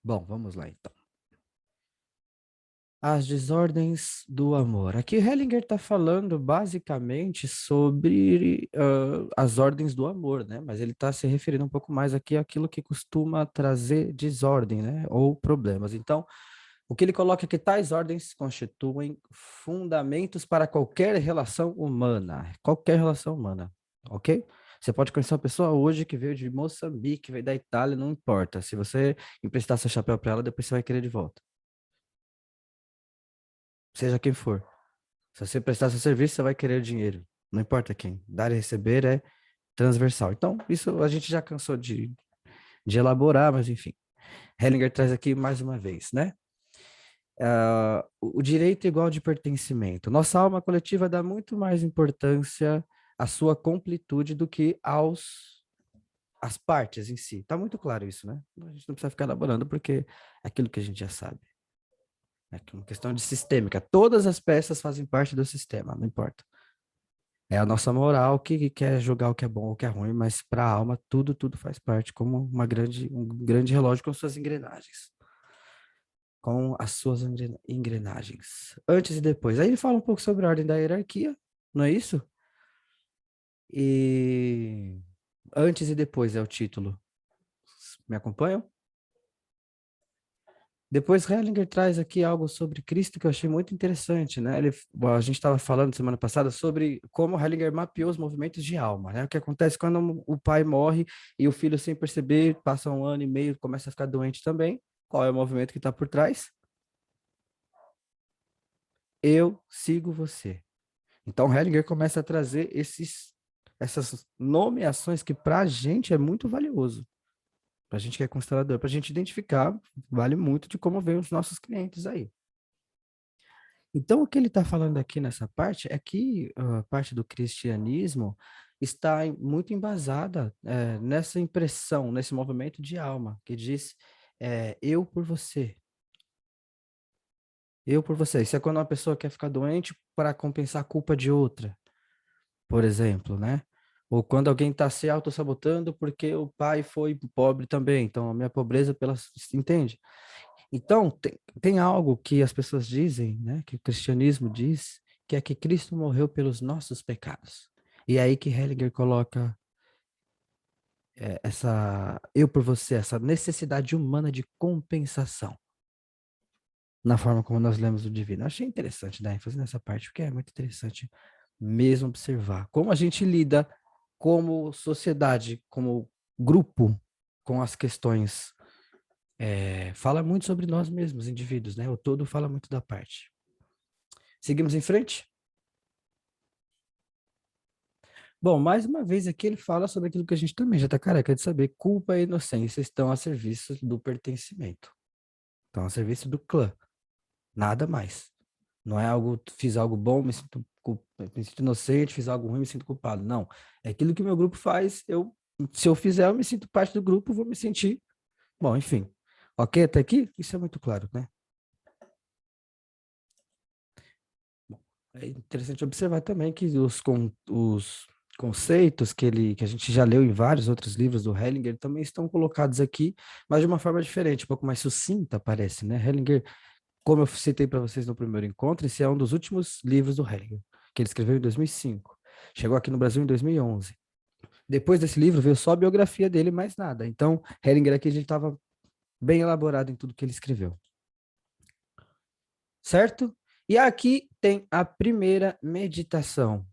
Bom, vamos lá então. As desordens do amor. Aqui Hellinger está falando basicamente sobre as ordens do amor, né? Mas ele está se referindo um pouco mais aqui àquilo que costuma trazer desordem, né? Ou problemas. Então, o que ele coloca é que tais ordens constituem fundamentos para qualquer relação humana, ok? Você pode conhecer uma pessoa hoje que veio de Moçambique, veio da Itália, não importa. Se você emprestar seu chapéu para ela, depois você vai querer de volta, seja quem for. Se você prestar seu serviço, você vai querer dinheiro, não importa quem. Dar e receber é transversal. Então, isso a gente já cansou de elaborar, mas enfim. Hellinger traz aqui mais uma vez, né? O direito igual de pertencimento. Nossa alma coletiva dá muito mais importância à sua completude do que às partes em si. Tá muito claro isso, né? A gente não precisa ficar elaborando porque é aquilo que a gente já sabe. É uma questão de sistêmica. Todas as peças fazem parte do sistema, não importa. É a nossa moral que quer julgar o que é bom ou o que é ruim, mas para a alma tudo faz parte, como um grande relógio com suas engrenagens. Com as suas engrenagens. Antes e depois. Aí ele fala um pouco sobre a ordem da hierarquia, não é isso? E antes e depois é o título. Me acompanham? Depois Hellinger traz aqui algo sobre Cristo que eu achei muito interessante, né? A gente estava falando semana passada sobre como Hellinger mapeou os movimentos de alma, né? O que acontece quando o pai morre e o filho, sem perceber, passa um ano e meio, começa a ficar doente também. Qual é o movimento que está por trás? Eu sigo você. Então, Hellinger começa a trazer essas nomeações que para a gente é muito valioso. Para a gente que é constelador, para a gente identificar, vale muito de como vêm os nossos clientes aí. Então, o que ele está falando aqui nessa parte é que a parte do cristianismo está muito embasada nessa impressão, nesse movimento de alma, que diz eu por você, eu por você. Isso é quando uma pessoa quer ficar doente para compensar a culpa de outra, por exemplo, né? Ou quando alguém está se autossabotando porque o pai foi pobre também, então a minha pobreza pela... Entende? Então, tem algo que as pessoas dizem, né, que o cristianismo diz, que é que Cristo morreu pelos nossos pecados. E é aí que Hellinger coloca eu por você, essa necessidade humana de compensação, na forma como nós lemos o divino. Eu achei interessante dar ênfase nessa parte, porque é muito interessante mesmo observar como a gente lida como sociedade, como grupo, com as questões. Fala muito sobre nós mesmos, indivíduos, né? O todo fala muito da parte. Seguimos em frente? Bom, mais uma vez aqui ele fala sobre aquilo que a gente também já está careca de saber. Culpa e inocência estão a serviço do pertencimento. Estão a serviço do clã. Nada mais. Não é algo, fiz algo bom, me sinto inocente, fiz algo ruim, me sinto culpado. Não. É aquilo que o meu grupo faz, se eu fizer, eu me sinto parte do grupo, vou me sentir. Bom, enfim. Ok, até aqui? Isso é muito claro, né? É interessante observar também que os conceitos que a gente já leu em vários outros livros do Hellinger também estão colocados aqui, mas de uma forma diferente, um pouco mais sucinta, parece, né? Hellinger, como eu citei para vocês no primeiro encontro, esse é um dos últimos livros do Hellinger, que ele escreveu em 2005. Chegou aqui no Brasil em 2011. Depois desse livro veio só a biografia dele, mais nada. Então, Hellinger aqui a gente estava bem elaborado em tudo que ele escreveu. Certo? E aqui tem a primeira meditação.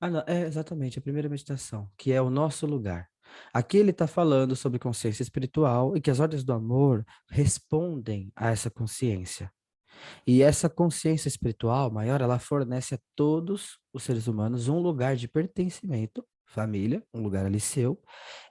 Ah, não, é exatamente a primeira meditação, que é o nosso lugar. Aqui ele está falando sobre consciência espiritual e que as ordens do amor respondem a essa consciência. E essa consciência espiritual maior, ela fornece a todos os seres humanos um lugar de pertencimento, família, um lugar ali seu,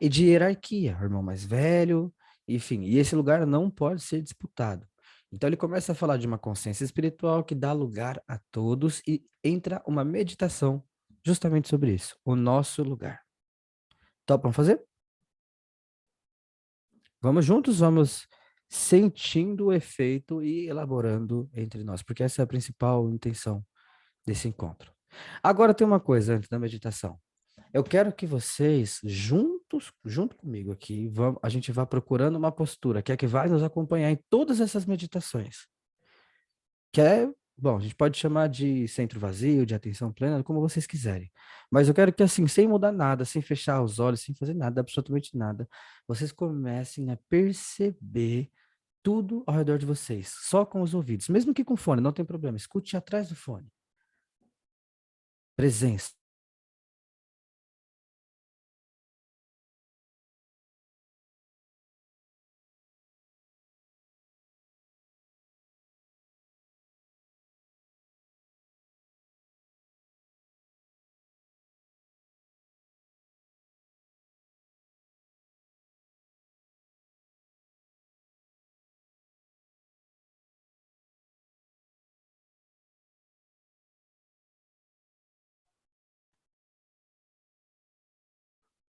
e de hierarquia, o irmão mais velho, enfim, e esse lugar não pode ser disputado. Então ele começa a falar de uma consciência espiritual que dá lugar a todos e entra uma meditação justamente sobre isso, o nosso lugar. Topam fazer? Vamos juntos, vamos sentindo o efeito e elaborando entre nós, porque essa é a principal intenção desse encontro. Agora tem uma coisa antes da meditação. Eu quero que vocês, junto comigo aqui, a gente vai procurando uma postura que é que vai nos acompanhar em todas essas meditações. Que é, bom, a gente pode chamar de centro vazio, de atenção plena, como vocês quiserem. Mas eu quero que, assim, sem mudar nada, sem fechar os olhos, sem fazer nada, absolutamente nada, vocês comecem a perceber tudo ao redor de vocês, só com os ouvidos, mesmo que com fone, não tem problema, escute atrás do fone. Presença.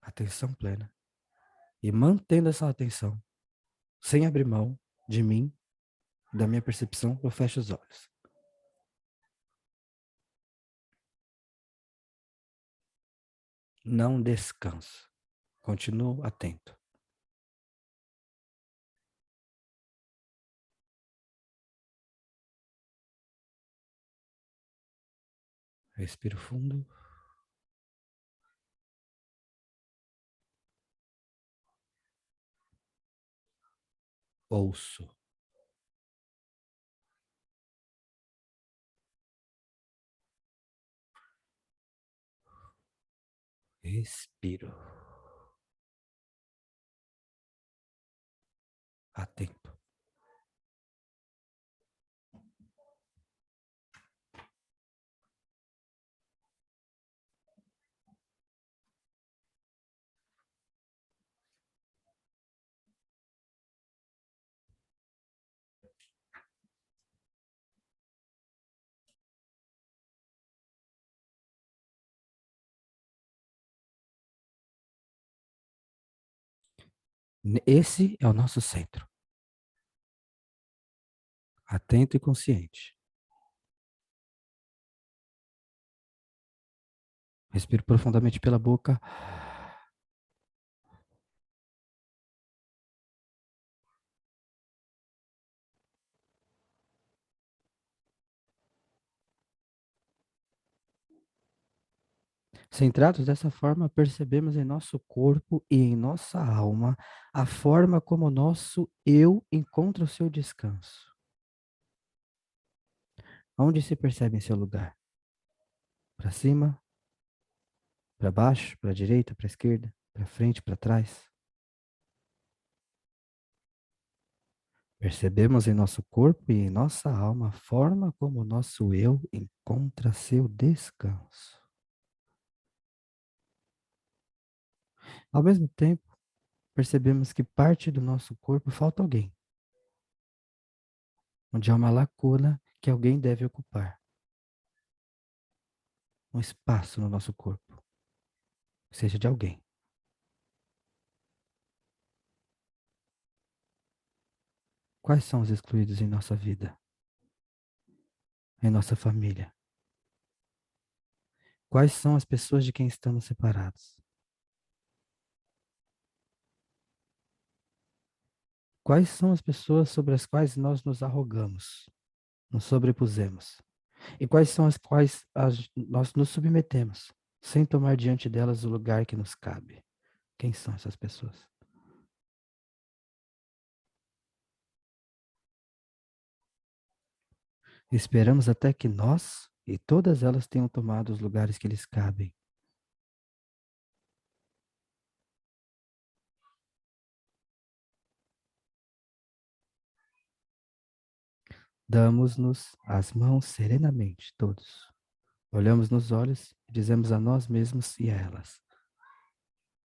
Atenção plena. E mantendo essa atenção, sem abrir mão de mim, da minha percepção, eu fecho os olhos. Não descanso. Continuo atento. Respiro fundo. Ouço. Respiro. Atento. Esse é o nosso centro. Atento e consciente. Respiro profundamente pela boca. Centrados dessa forma, percebemos em nosso corpo e em nossa alma a forma como o nosso eu encontra o seu descanso. Onde se percebe em seu lugar? Para cima, para baixo, para a direita, para a esquerda, para frente, para trás? Percebemos em nosso corpo e em nossa alma a forma como o nosso eu encontra seu descanso. Ao mesmo tempo, percebemos que parte do nosso corpo falta alguém, onde há uma lacuna que alguém deve ocupar, um espaço no nosso corpo, que seja de alguém. Quais são os excluídos em nossa vida, em nossa família? Quais são as pessoas de quem estamos separados? Quais são as pessoas sobre as quais nós nos arrogamos, nos sobrepusemos? E quais são as quais nós nos submetemos, sem tomar diante delas o lugar que nos cabe? Quem são essas pessoas? Esperamos até que nós e todas elas tenham tomado os lugares que lhes cabem. Damos-nos as mãos serenamente, todos. Olhamos nos olhos e dizemos a nós mesmos e a elas: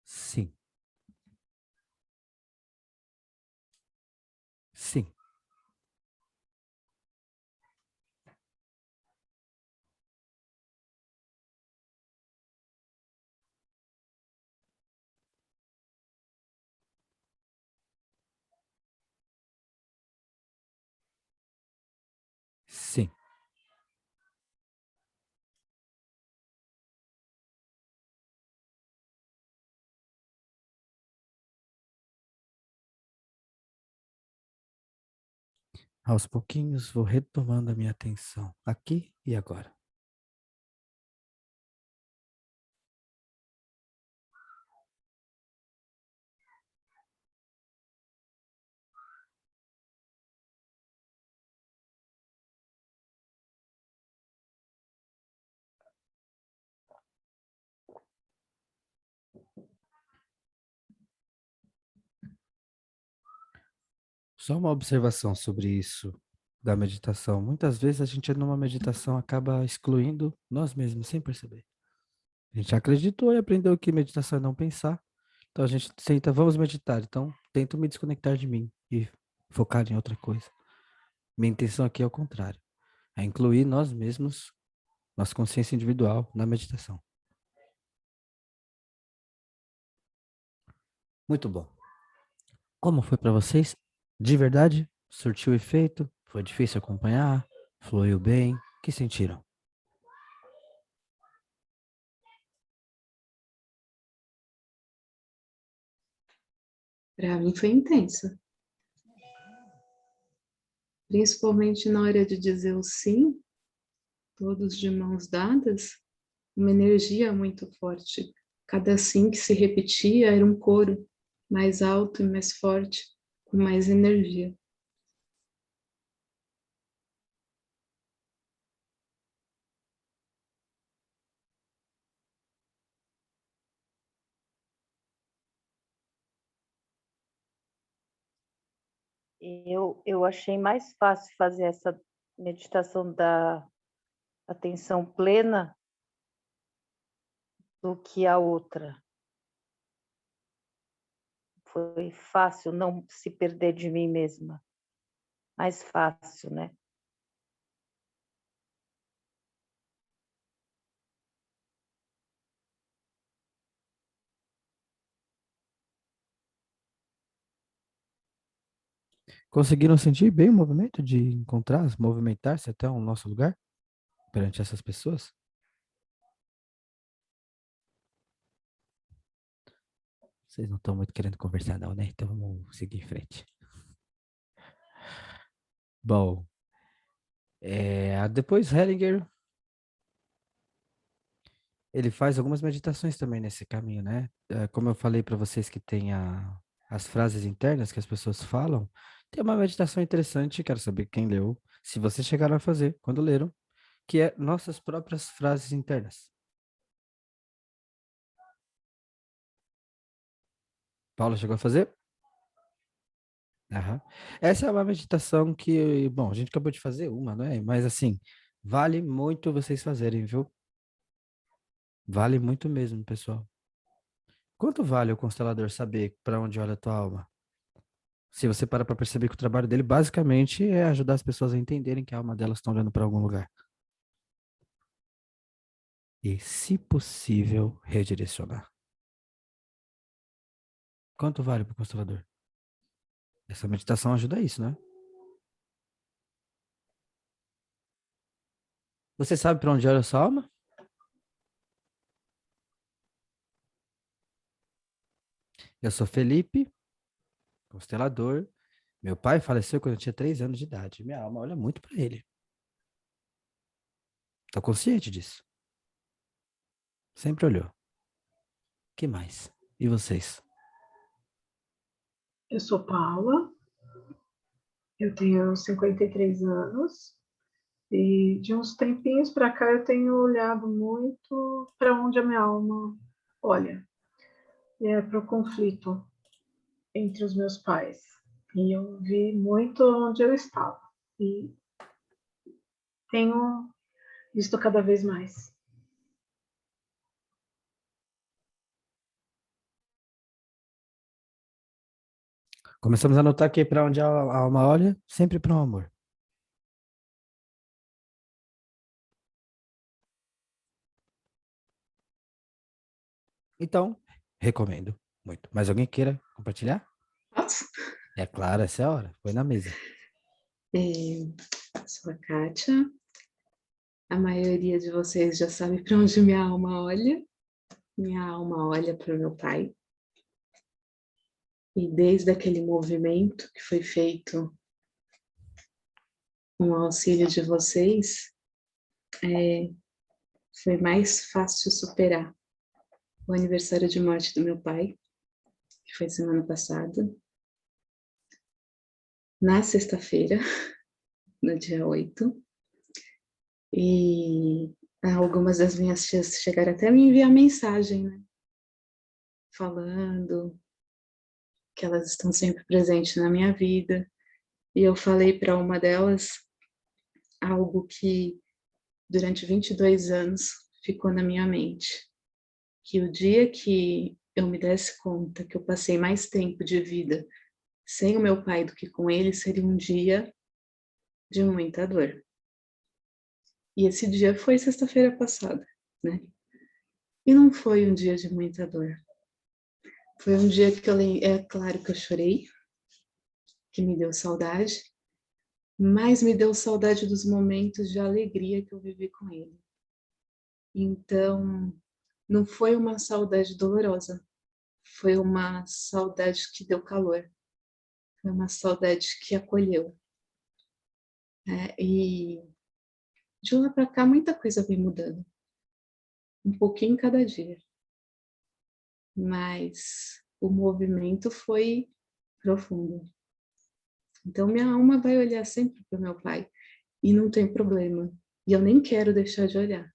sim, sim, sim. Aos pouquinhos vou retomando a minha atenção, aqui e agora. Só uma observação sobre isso da meditação. Muitas vezes a gente numa meditação acaba excluindo nós mesmos sem perceber. A gente acreditou e aprendeu que meditação é não pensar. Então a gente tenta, vamos meditar. Então tento me desconectar de mim e focar em outra coisa. Minha intenção aqui é o contrário. É incluir nós mesmos, nossa consciência individual na meditação. Muito bom. Como foi para vocês? De verdade? Surtiu efeito? Foi difícil acompanhar? Fluiu bem? O que sentiram? Para mim foi intensa, principalmente na hora de dizer o sim, todos de mãos dadas, uma energia muito forte. Cada sim que se repetia era um coro mais alto e mais forte, com mais energia. Eu achei mais fácil fazer essa meditação da atenção plena do que a outra. Foi fácil não se perder de mim mesma. Mais fácil, né? Conseguiram sentir bem o movimento de encontrar, movimentar-se até o nosso lugar perante essas pessoas? Vocês não estão muito querendo conversar não, né? Então vamos seguir em frente. Bom, depois Hellinger, ele faz algumas meditações também nesse caminho, né? Como eu falei para vocês que tem as frases internas que as pessoas falam, tem uma meditação interessante, quero saber quem leu, se vocês chegaram a fazer quando leram, que é nossas próprias frases internas. Paulo chegou a fazer? Aham. Essa é uma meditação que, bom, a gente acabou de fazer uma, não é? Mas assim, vale muito vocês fazerem, viu? Vale muito mesmo, pessoal. Quanto vale o constelador saber para onde olha a tua alma? Se você para para perceber que o trabalho dele basicamente é ajudar as pessoas a entenderem que a alma delas está olhando para algum lugar. E, se possível, redirecionar. Quanto vale para o constelador? Essa meditação ajuda a isso, né? Você sabe para onde olha a sua alma? Eu sou Felipe, constelador. Meu pai faleceu quando eu tinha 3 anos de idade. Minha alma olha muito para ele. Tô consciente disso. Sempre olhou. Que mais? E vocês? Eu sou Paula, eu tenho 53 anos e de uns tempinhos para cá eu tenho olhado muito para onde a minha alma olha, e é para o conflito entre os meus pais. E eu vi muito onde eu estava e tenho visto cada vez mais. Começamos a notar que para onde a alma olha, sempre para o amor. Então, recomendo muito. Mais alguém queira compartilhar? Posso? É claro, essa é a hora. Foi na mesa. Sou a Kátia. A maioria de vocês já sabe para onde minha alma olha. Minha alma olha para o meu pai. E desde aquele movimento que foi feito com o auxílio de vocês, foi mais fácil superar o aniversário de morte do meu pai, que foi semana passada. Na sexta-feira, no dia 8, e algumas das minhas tias chegaram até a me enviar mensagem, né? Falando que elas estão sempre presentes na minha vida. E eu falei para uma delas algo que durante 22 anos ficou na minha mente, que o dia que eu me desse conta que eu passei mais tempo de vida sem o meu pai do que com ele, seria um dia de muita dor. E esse dia foi sexta-feira passada, né? E não foi um dia de muita dor. Foi um dia que é claro que eu chorei, que me deu saudade, mas me deu saudade dos momentos de alegria que eu vivi com ele. Então, não foi uma saudade dolorosa, foi uma saudade que deu calor, foi uma saudade que acolheu. E de lá para cá, muita coisa vem mudando, um pouquinho cada dia, mas o movimento foi profundo. Então, minha alma vai olhar sempre para o meu pai, e não tem problema, e eu nem quero deixar de olhar,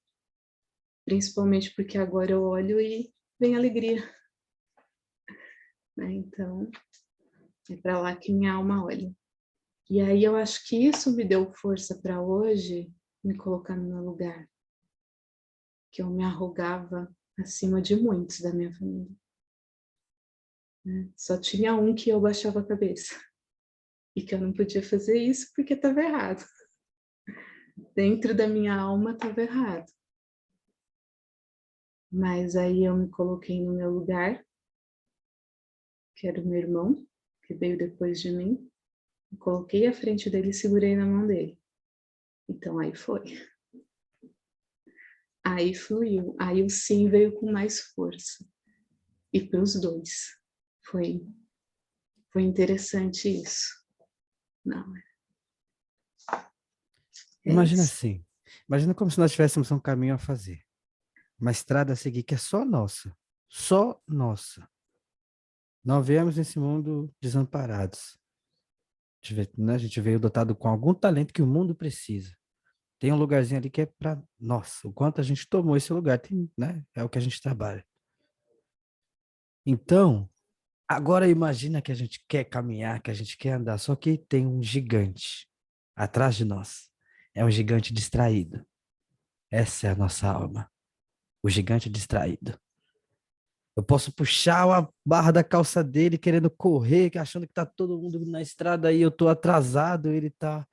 principalmente porque agora eu olho e vem alegria, né? Então, é para lá que minha alma olha. E aí eu acho que isso me deu força para hoje me colocar no meu lugar, que eu me arrogava acima de muitos da minha família, né? Só tinha um que eu baixava a cabeça e que eu não podia fazer isso porque estava errado. Dentro da minha alma estava errado. Mas aí eu me coloquei no meu lugar, que era o meu irmão, que veio depois de mim, me coloquei à frente dele e segurei na mão dele. Então aí foi. Aí fluiu, aí o sim veio com mais força. E para os dois. Foi interessante isso. Não, Imagina isso. assim. Imagina como se nós tivéssemos um caminho a fazer. Uma estrada a seguir que é só nossa. Só nossa. Não viemos nesse mundo desamparados. Né, a gente veio dotado com algum talento que o mundo precisa. Tem um lugarzinho ali que é para nós. O quanto a gente tomou esse lugar, tem, né? É o que a gente trabalha. Então, agora imagina que a gente quer caminhar, que a gente quer andar, só que tem um gigante atrás de nós. É um gigante distraído. Essa é a nossa alma. O gigante distraído. Eu posso puxar a barra da calça dele querendo correr, achando que tá todo mundo na estrada aí, eu tô atrasado, ele tá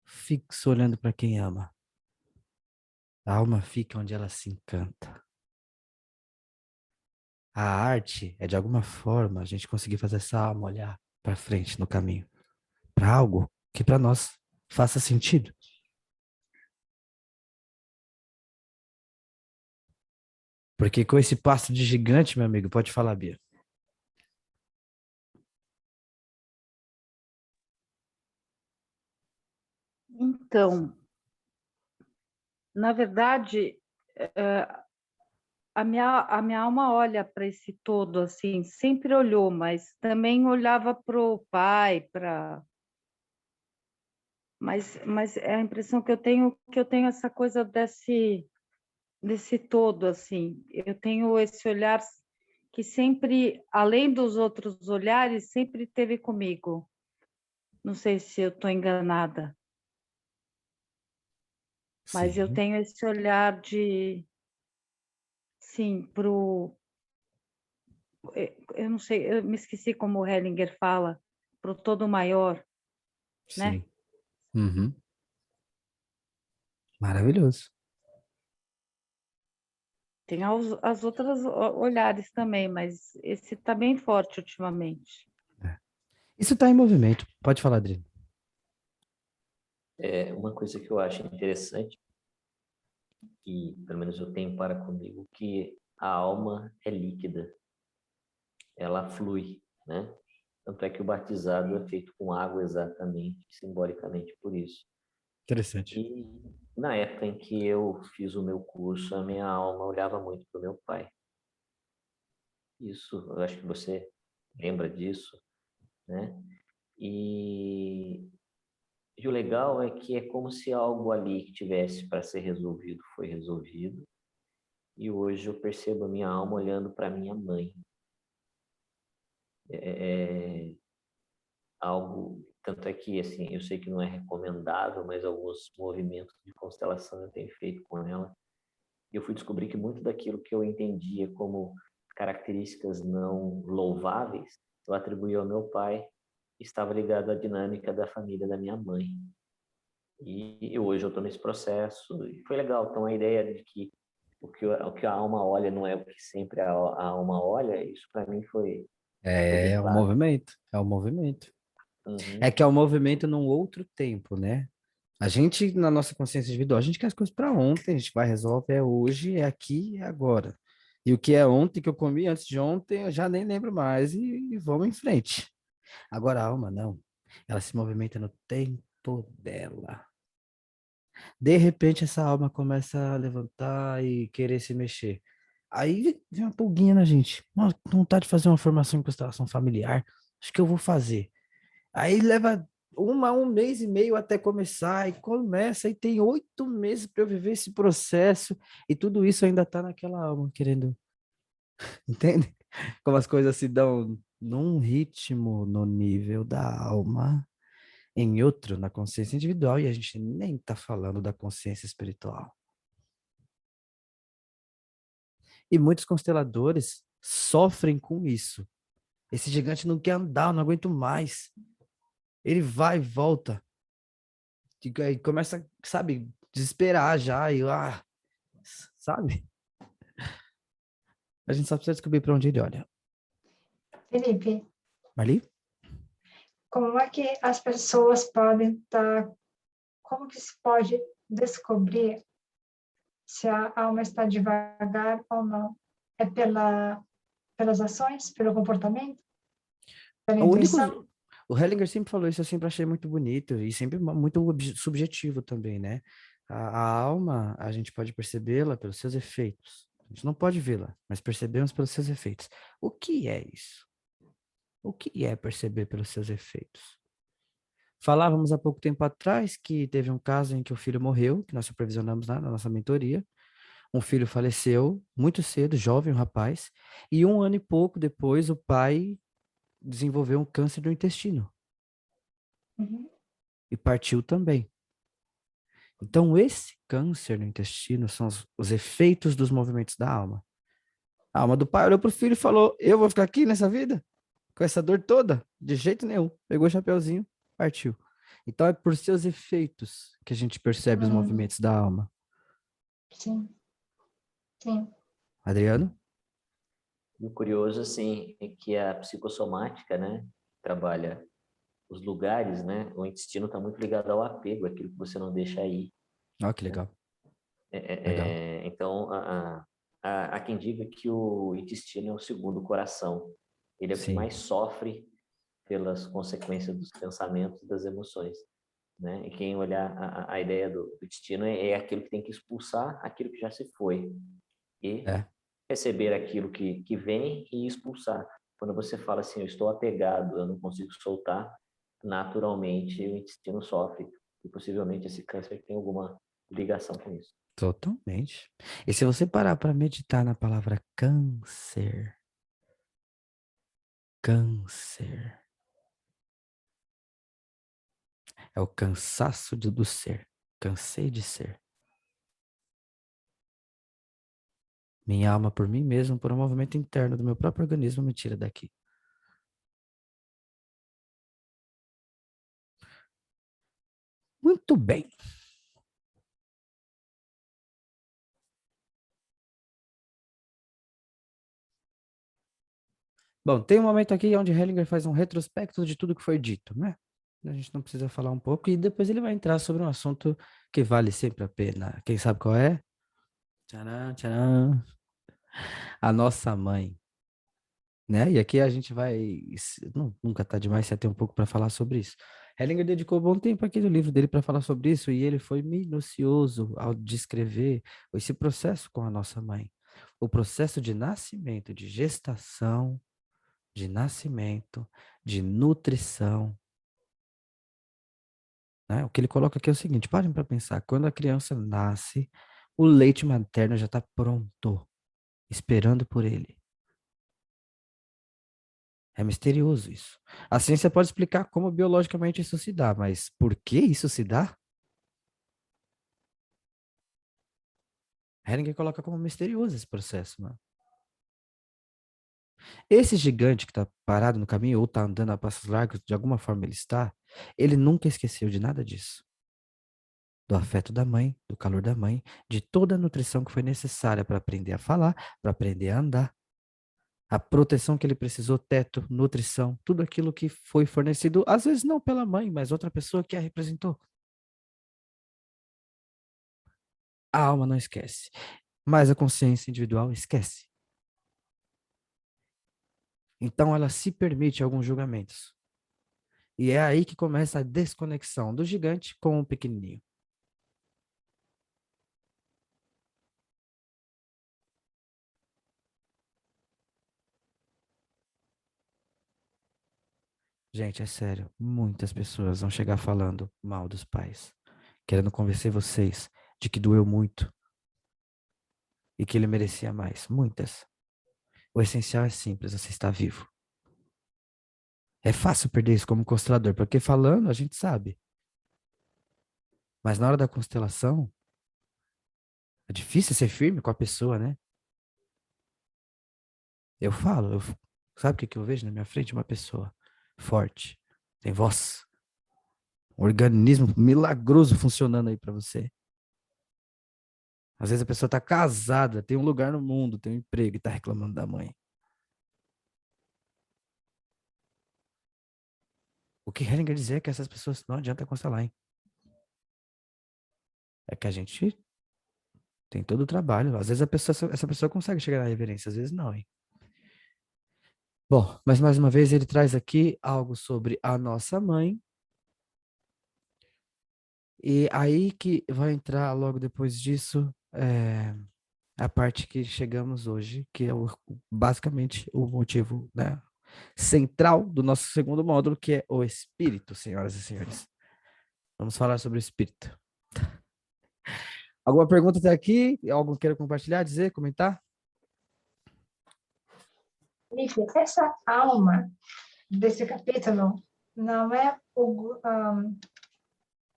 fixo olhando para quem ama. A alma fica onde ela se encanta. A arte é de alguma forma a gente conseguir fazer essa alma olhar para frente no caminho, para algo que para nós faça sentido. Porque com esse passo de gigante, meu amigo, pode falar, Bia. Então, na verdade, a minha alma olha para esse todo, assim, sempre olhou, mas também olhava para o pai, mas é a impressão que eu tenho essa coisa desse todo, assim. Eu tenho esse olhar que sempre, além dos outros olhares, sempre teve comigo. Não sei se eu estou enganada, mas eu Sim, tenho esse olhar de, sim, eu não sei, eu me esqueci como o Hellinger fala, para o todo maior, né? sim. Uhum. Maravilhoso. Tem as outras olhares também, mas esse está bem forte ultimamente. É. Isso está em movimento. Pode falar, Adriano. É uma coisa que eu acho interessante, e pelo menos eu tenho para comigo, que a alma é líquida, ela flui, né? Tanto é que o batizado é feito com água exatamente, simbolicamente por isso. Interessante. E na época em que eu fiz o meu curso, a minha alma olhava muito para o meu pai. Isso, eu acho que você lembra disso, né? E, e o legal é que é como se algo ali que tivesse para ser resolvido foi resolvido. E hoje eu percebo a minha alma olhando para minha mãe. É algo, tanto é que assim, eu sei que não é recomendável, mas alguns movimentos de constelação eu tenho feito com ela. E eu fui descobrir que muito daquilo que eu entendia como características não louváveis, eu atribuía ao meu pai, estava ligado à dinâmica da família da minha mãe. E hoje eu estou nesse processo, e foi legal. Então, a ideia de que o que a alma olha não é o que sempre a alma olha, isso para mim foi bem É o claro. movimento, é o movimento. É Uhum. que é o movimento num outro tempo, né? A gente, na nossa consciência individual, a gente quer as coisas para ontem, a gente vai, resolve, é hoje, é aqui, é agora. E o que é ontem, que eu comi antes de ontem, eu já nem lembro mais e vamos em frente. Agora a alma, não. Ela se movimenta no tempo dela. De repente, essa alma começa a levantar e querer se mexer. Aí vem uma pulguinha na gente. Nossa, vontade de fazer uma formação em constelação familiar. Acho que eu vou fazer. Aí leva um mês e meio até começar, e começa, e tem 8 meses para eu viver esse processo, e tudo isso ainda tá naquela alma, querendo, entende? Como as coisas se dão num ritmo, no nível da alma, em outro, na consciência individual, e a gente nem tá falando da consciência espiritual. E muitos consteladores sofrem com isso. Esse gigante não quer andar, eu não aguento mais. Ele vai e volta. E aí começa, sabe, desesperar já, sabe? A gente só precisa descobrir para onde ele olha. Felipe, Ali? como é que as pessoas podem estar, como que se pode descobrir se a alma está devagar ou não? É pelas ações, pelo comportamento, pela O único. intuição? O Hellinger sempre falou isso, eu sempre achei muito bonito e sempre muito subjetivo também, né? A alma, a gente pode percebê-la pelos seus efeitos. A gente não pode vê-la, mas percebemos pelos seus efeitos. O que é isso? O que é perceber pelos seus efeitos? Falávamos há pouco tempo atrás que teve um caso em que o filho morreu, que nós supervisionamos lá na nossa mentoria. Um filho faleceu muito cedo, jovem, um rapaz, e 1 ano e pouco depois o pai desenvolveu um câncer no intestino Uhum. e partiu também. Então, esse câncer no intestino são os efeitos dos movimentos da alma. A alma do pai olhou para o filho e falou: Eu vou ficar aqui nessa vida? Com essa dor toda? De jeito nenhum. Pegou o chapeuzinho, partiu. Então, é por seus efeitos que a gente percebe os movimentos da alma. Sim, sim. Adriano? E o curioso, assim, é que a psicossomática, né, trabalha os lugares, né, o intestino está muito ligado ao apego, aquilo que você não deixa aí, Olha que né? legal. Legal. Então, há quem diga que o intestino é o segundo coração. Ele é o que Sim. mais sofre pelas consequências dos pensamentos e das emoções, né? E quem olhar a ideia do intestino é aquilo que tem que expulsar aquilo que já se foi e É. receber aquilo que vem e expulsar. Quando você fala assim, eu estou apegado, eu não consigo soltar, naturalmente o intestino sofre e possivelmente esse câncer tem alguma ligação com isso. Totalmente. E se você parar para meditar na palavra câncer, câncer, é o cansaço do ser. Cansei de ser. Minha alma por mim mesmo, por um movimento interno do meu próprio organismo, me tira daqui. Muito bem. Bom, tem um momento aqui onde Hellinger faz um retrospecto de tudo que foi dito, né? A gente não precisa falar um pouco e depois ele vai entrar sobre um assunto que vale sempre a pena. Quem sabe qual é? Tcharam, tcharam. A nossa mãe, né? E aqui a gente vai, nunca tá demais você ter um pouco para falar sobre isso. Hellinger dedicou um bom tempo aqui no livro dele para falar sobre isso e ele foi minucioso ao descrever esse processo com a nossa mãe. O processo de nascimento, de gestação, de nascimento, de nutrição. Né? O que ele coloca aqui é o seguinte: parem para pensar, quando a criança nasce, o leite materno já está pronto, esperando por ele. É misterioso isso. A ciência pode explicar como biologicamente isso se dá, mas por que isso se dá? Hering coloca como misterioso esse processo, mano. Esse gigante que está parado no caminho ou está andando a passos largos, de alguma forma ele nunca esqueceu de nada disso. Do afeto da mãe, do calor da mãe, de toda a nutrição que foi necessária para aprender a falar, para aprender a andar. A proteção que ele precisou, teto, nutrição, tudo aquilo que foi fornecido, às vezes não pela mãe, mas outra pessoa que a representou. A alma não esquece, mas a consciência individual esquece. Então ela se permite alguns julgamentos. E é aí que começa a desconexão do gigante com o pequenininho. Gente, é sério, muitas pessoas vão chegar falando mal dos pais, querendo convencer vocês de que doeu muito e que ele merecia mais. Muitas. O essencial é simples, você está vivo. É fácil perder isso como constelador, porque falando a gente sabe. Mas na hora da constelação, é difícil ser firme com a pessoa, né? Eu falo, sabe o que que eu vejo na minha frente? Uma pessoa forte, tem voz, um organismo milagroso funcionando aí para você. Às vezes a pessoa tá casada, tem um lugar no mundo, tem um emprego e tá reclamando da mãe. O que Hellinger dizer é que essas pessoas não adianta constelar, hein? É que a gente tem todo o trabalho. Às vezes essa pessoa consegue chegar na reverência, às vezes não, hein? Bom, mas mais uma vez ele traz aqui algo sobre a nossa mãe. E aí que vai entrar logo depois disso a parte que chegamos hoje, que é basicamente o motivo, né, central do nosso segundo módulo, que é o espírito, senhoras e senhores. Vamos falar sobre o espírito. Alguma pergunta até aqui? Algo queira compartilhar, dizer, comentar? Felipe, essa alma desse capítulo não é não é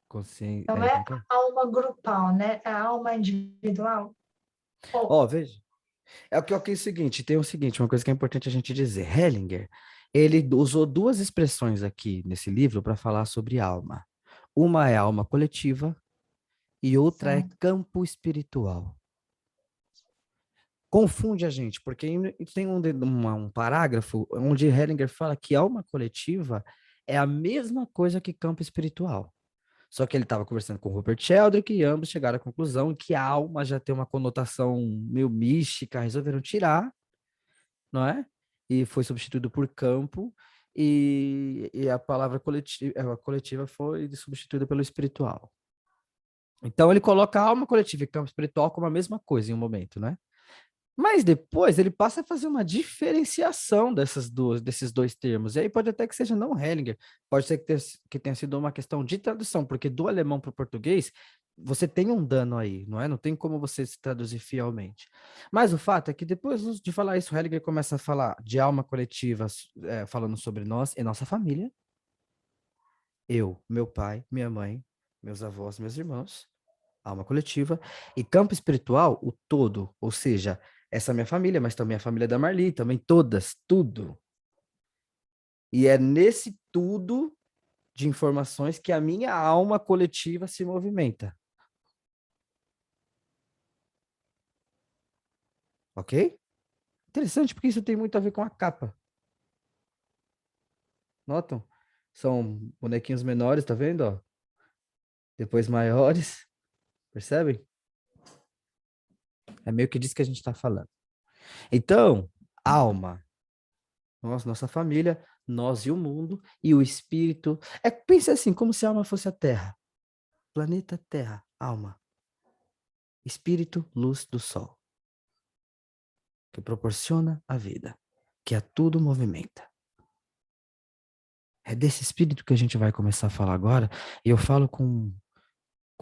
Como que é? a alma grupal, né? É a alma individual. Ó, veja. É o seguinte, tem o seguinte, uma coisa que é importante a gente dizer. Hellinger, ele usou duas expressões aqui nesse livro para falar sobre alma. Uma é alma coletiva e outra é Certo. campo espiritual. Confunde a gente, porque tem um parágrafo onde Hellinger fala que alma coletiva é a mesma coisa que campo espiritual. Só que ele estava conversando com o Rupert Sheldrake e ambos chegaram à conclusão que a alma já tem uma conotação meio mística, resolveram tirar, não é? E foi substituído por campo, e a palavra coletiva foi substituída pelo espiritual. Então ele coloca a alma coletiva e campo espiritual como a mesma coisa em um momento, né? Mas depois ele passa a fazer uma diferenciação desses dois termos. E aí pode até que seja não Hellinger, pode ser que tenha sido uma questão de tradução, porque do alemão para o português você tem um dano aí, não é? Não tem como você se traduzir fielmente. Mas o fato é que depois de falar isso, Hellinger começa a falar de alma coletiva, falando sobre nós e nossa família. Eu, meu pai, minha mãe, meus avós, meus irmãos, alma coletiva, e campo espiritual, o todo, ou seja, essa minha família, mas também a família da Marli, também todas, tudo. E é nesse tudo de informações que a minha alma coletiva se movimenta. Ok? Interessante, porque isso tem muito a ver com a capa. Notam? São bonequinhos menores, tá vendo? Ó? Depois maiores. Percebem? É meio que disso que a gente está falando. Então, alma, nossa família, nós e o mundo, e o espírito. Pense assim, como se a alma fosse a Terra. Planeta Terra, alma. Espírito, luz do sol. Que proporciona a vida, que a tudo movimenta. É desse espírito que a gente vai começar a falar agora, e eu falo com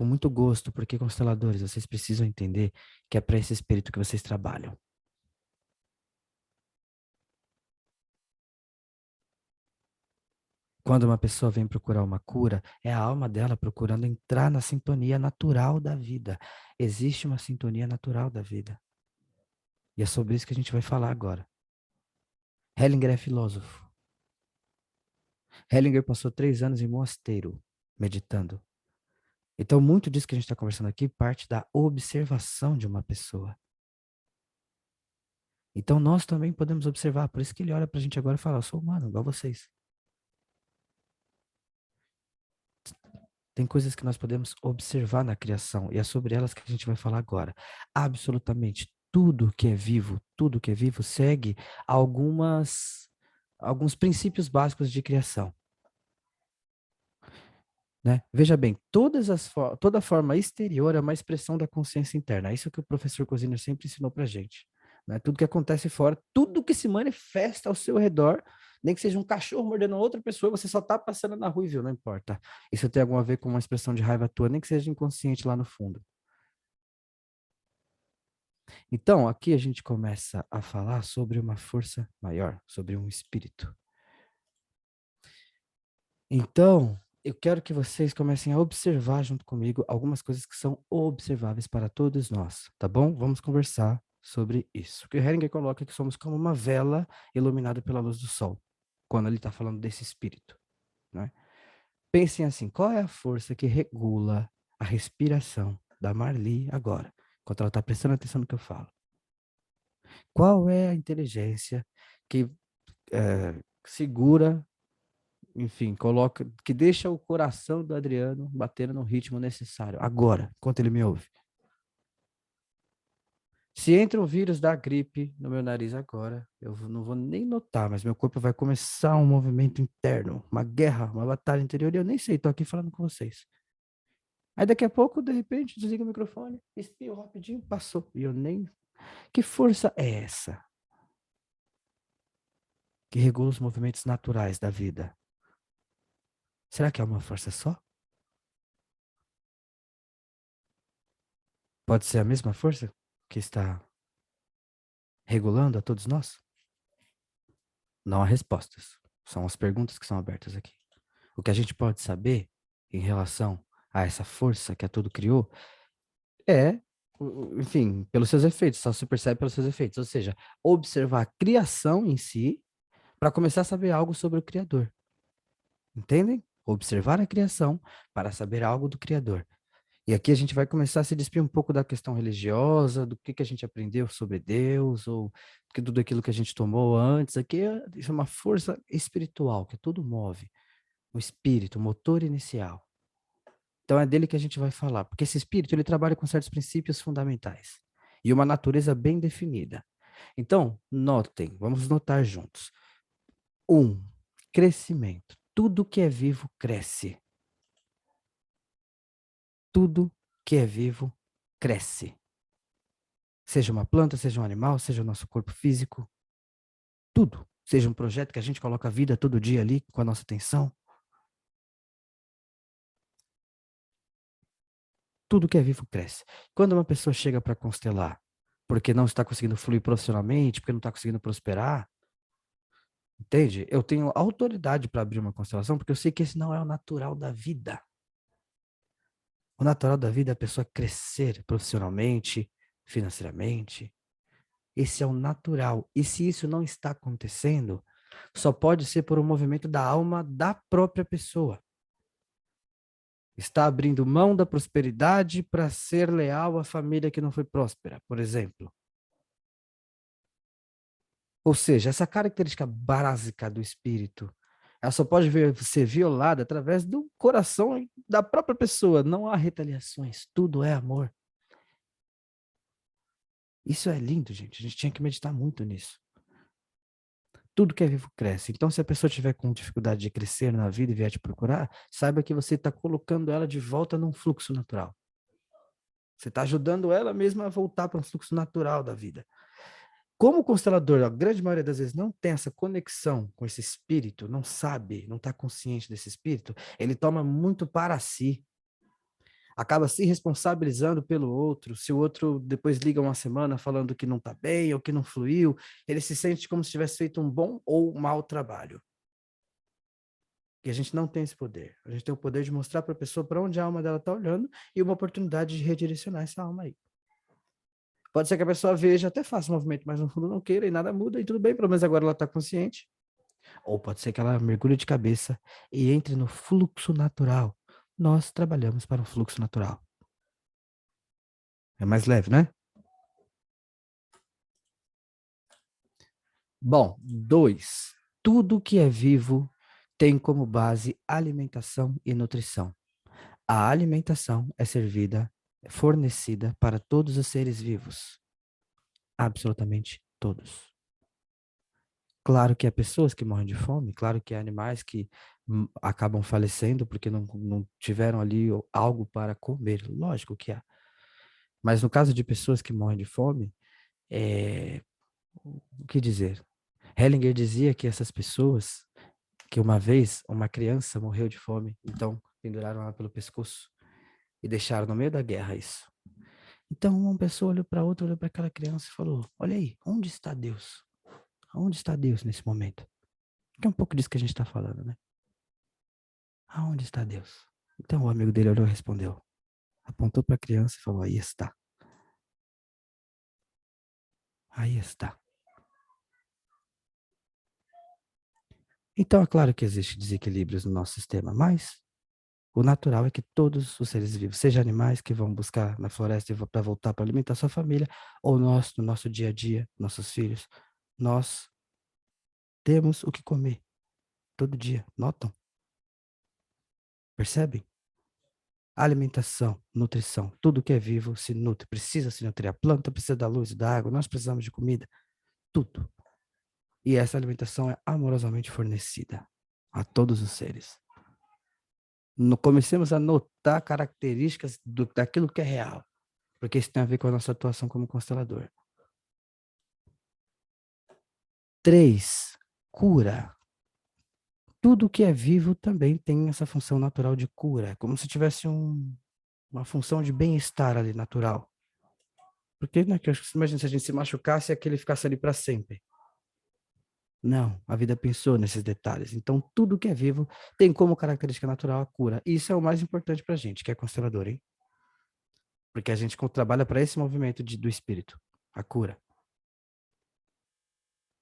muito gosto, porque consteladores, vocês precisam entender que é para esse espírito que vocês trabalham. Quando uma pessoa vem procurar uma cura, é a alma dela procurando entrar na sintonia natural da vida. Existe uma sintonia natural da vida. E é sobre isso que a gente vai falar agora. Hellinger é filósofo. Hellinger passou 3 anos em mosteiro, meditando. Então, muito disso que a gente está conversando aqui parte da observação de uma pessoa. Então, nós também podemos observar. Por isso que ele olha para a gente agora e fala, eu sou humano, igual vocês. Tem coisas que nós podemos observar na criação, e é sobre elas que a gente vai falar agora. Absolutamente tudo que é vivo segue alguns princípios básicos de criação. Né? Veja bem, toda forma exterior é uma expressão da consciência interna. É isso que o professor Cosiner sempre ensinou para a gente. Né? Tudo que acontece fora, tudo que se manifesta ao seu redor, nem que seja um cachorro mordendo outra pessoa, você só está passando na rua e viu, não importa. Isso tem alguma a ver com uma expressão de raiva tua, nem que seja inconsciente lá no fundo. Então, aqui a gente começa a falar sobre uma força maior, sobre um espírito. Então, eu quero que vocês comecem a observar junto comigo algumas coisas que são observáveis para todos nós, tá bom? Vamos conversar sobre isso. O que o Hellinger coloca é que somos como uma vela iluminada pela luz do sol, quando ele está falando desse espírito, né? Pensem assim, qual é a força que regula a respiração da Marli agora, enquanto ela está prestando atenção no que eu falo? Qual é a inteligência que segura, enfim, que deixa o coração do Adriano batendo no ritmo necessário, agora, enquanto ele me ouve? Se entra um vírus da gripe no meu nariz agora, eu não vou nem notar, mas meu corpo vai começar um movimento interno, uma guerra, uma batalha interior, e eu nem sei, estou aqui falando com vocês. Aí daqui a pouco, de repente, desliga o microfone, espirro rapidinho, passou. E eu nem... Que força é essa que regula os movimentos naturais da vida? Será que é uma força só? Pode ser a mesma força que está regulando a todos nós? Não há respostas. São as perguntas que são abertas aqui. O que a gente pode saber em relação a essa força que a tudo criou é, enfim, pelos seus efeitos, só se percebe pelos seus efeitos. Ou seja, observar a criação em si para começar a saber algo sobre o Criador. Entendem? Observar a criação para saber algo do Criador. E aqui a gente vai começar a se despir um pouco da questão religiosa, do que a gente aprendeu sobre Deus, ou que tudo aquilo que a gente tomou antes. Aqui isso é uma força espiritual, que tudo move. O espírito, o motor inicial. Então é dele que a gente vai falar, porque esse espírito ele trabalha com certos princípios fundamentais e uma natureza bem definida. Então, notem, vamos notar juntos. 1. Crescimento. Tudo que é vivo cresce. Tudo que é vivo cresce. Seja uma planta, seja um animal, seja o nosso corpo físico. Tudo. Seja um projeto que a gente coloca a vida todo dia ali com a nossa atenção. Tudo que é vivo cresce. Quando uma pessoa chega para constelar porque não está conseguindo fluir profissionalmente, porque não está conseguindo prosperar, entende? Eu tenho autoridade para abrir uma constelação porque eu sei que esse não é o natural da vida. O natural da vida é a pessoa crescer profissionalmente, financeiramente. Esse é o natural. E se isso não está acontecendo, só pode ser por um movimento da alma da própria pessoa. Está abrindo mão da prosperidade para ser leal à família que não foi próspera, por exemplo. Ou seja, essa característica básica do espírito, ela só pode ser violada através do coração da própria pessoa. Não há retaliações, tudo é amor. Isso é lindo, gente. A gente tinha que meditar muito nisso. Tudo que é vivo cresce. Então, se a pessoa tiver com dificuldade de crescer na vida e vier te procurar, saiba que você está colocando ela de volta num fluxo natural. Você está ajudando ela mesma a voltar para um fluxo natural da vida. Como o constelador, a grande maioria das vezes, não tem essa conexão com esse espírito, não sabe, não está consciente desse espírito, ele toma muito para si. Acaba se responsabilizando pelo outro. Se o outro depois liga uma semana falando que não está bem ou que não fluiu, ele se sente como se tivesse feito um bom ou um mau trabalho. E a gente não tem esse poder. A gente tem o poder de mostrar para a pessoa para onde a alma dela está olhando e uma oportunidade de redirecionar essa alma aí. Pode ser que a pessoa veja, até faça o movimento, mas no fundo não queira e nada muda e tudo bem, pelo menos agora ela está consciente. Ou pode ser que ela mergulhe de cabeça e entre no fluxo natural. Nós trabalhamos para um fluxo natural. É mais leve, né? Bom, 2. Tudo que é vivo tem como base alimentação e nutrição. A alimentação é servida, é fornecida para todos os seres vivos. Absolutamente todos. Claro que há pessoas que morrem de fome, claro que há animais que acabam falecendo porque não tiveram ali algo para comer. Lógico que há. Mas no caso de pessoas que morrem de fome, o que dizer? Hellinger dizia que essas pessoas, que uma vez uma criança morreu de fome, então penduraram ela pelo pescoço e deixaram no meio da guerra isso. Então uma pessoa olhou para outra, olhou para aquela criança e falou: olha aí, onde está Deus? Onde está Deus nesse momento? Que é um pouco disso que a gente está falando, né? Aonde está Deus? Então o amigo dele olhou e respondeu. Apontou para a criança e falou: aí está. Aí está. Então é claro que existem desequilíbrios no nosso sistema, mas o natural é que todos os seres vivos, seja animais que vão buscar na floresta para voltar para alimentar sua família, ou nós, no nosso dia a dia, nossos filhos, nós temos o que comer todo dia. Notam? Percebem? Alimentação, nutrição, tudo que é vivo se nutre, precisa se nutrir. A planta precisa da luz, da água, nós precisamos de comida, tudo. E essa alimentação é amorosamente fornecida a todos os seres. Comecemos a notar características daquilo que é real, porque isso tem a ver com a nossa atuação como constelador. 3. Cura. Tudo que é vivo também tem essa função natural de cura, como se tivesse uma função de bem-estar ali natural. Porque, né, que imagina se a gente se machucasse e aquele ficasse ali para sempre. Não, a vida pensou nesses detalhes. Então, tudo que é vivo tem como característica natural a cura. E isso é o mais importante para a gente, que é constelador, hein? Porque a gente trabalha para esse movimento do espírito, a cura.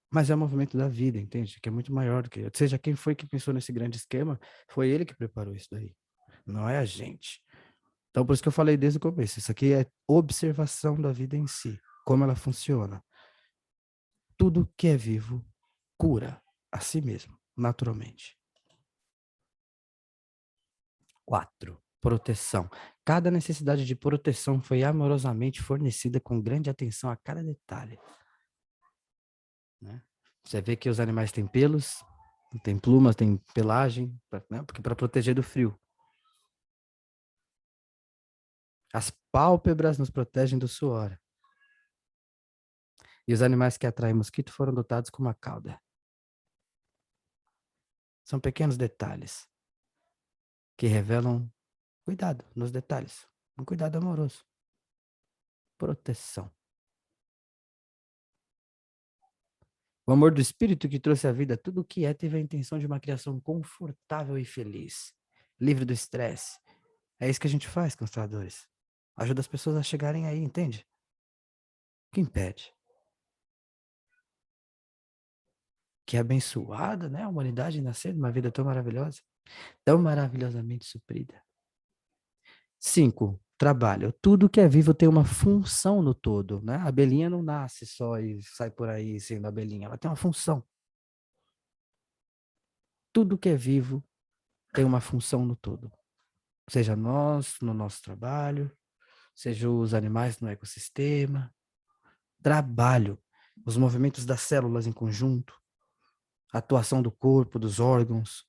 Mas é um movimento da vida, entende? Que é muito maior do que... Ou seja, quem foi que pensou nesse grande esquema, foi ele que preparou isso daí. Não é a gente. Então, por isso que eu falei desde o começo. Isso aqui é observação da vida em si. Como ela funciona. Tudo que é vivo cura a si mesmo, naturalmente. 4. Proteção. Cada necessidade de proteção foi amorosamente fornecida com grande atenção a cada detalhe. Né? Você vê que os animais têm pelos, têm plumas, têm pelagem, né? Porque para proteger do frio. As pálpebras nos protegem do suor. E os animais que atraem mosquito foram dotados com uma cauda. São pequenos detalhes que revelam cuidado nos detalhes. Um cuidado amoroso. Proteção. O amor do espírito que trouxe à vida tudo o que é teve a intenção de uma criação confortável e feliz. Livre do estresse. É isso que a gente faz, consteladores. Ajuda as pessoas a chegarem aí, entende? O que impede? Que abençoada, né? A humanidade nascer numa vida tão maravilhosa. Tão maravilhosamente suprida. 5. Trabalho. Tudo que é vivo tem uma função no todo, né? A abelhinha não nasce só e sai por aí sendo abelhinha. Ela tem uma função. Tudo que é vivo tem uma função no todo. Seja nós, no nosso trabalho, seja os animais no ecossistema. Trabalho. Os movimentos das células em conjunto. atuação do corpo, dos órgãos.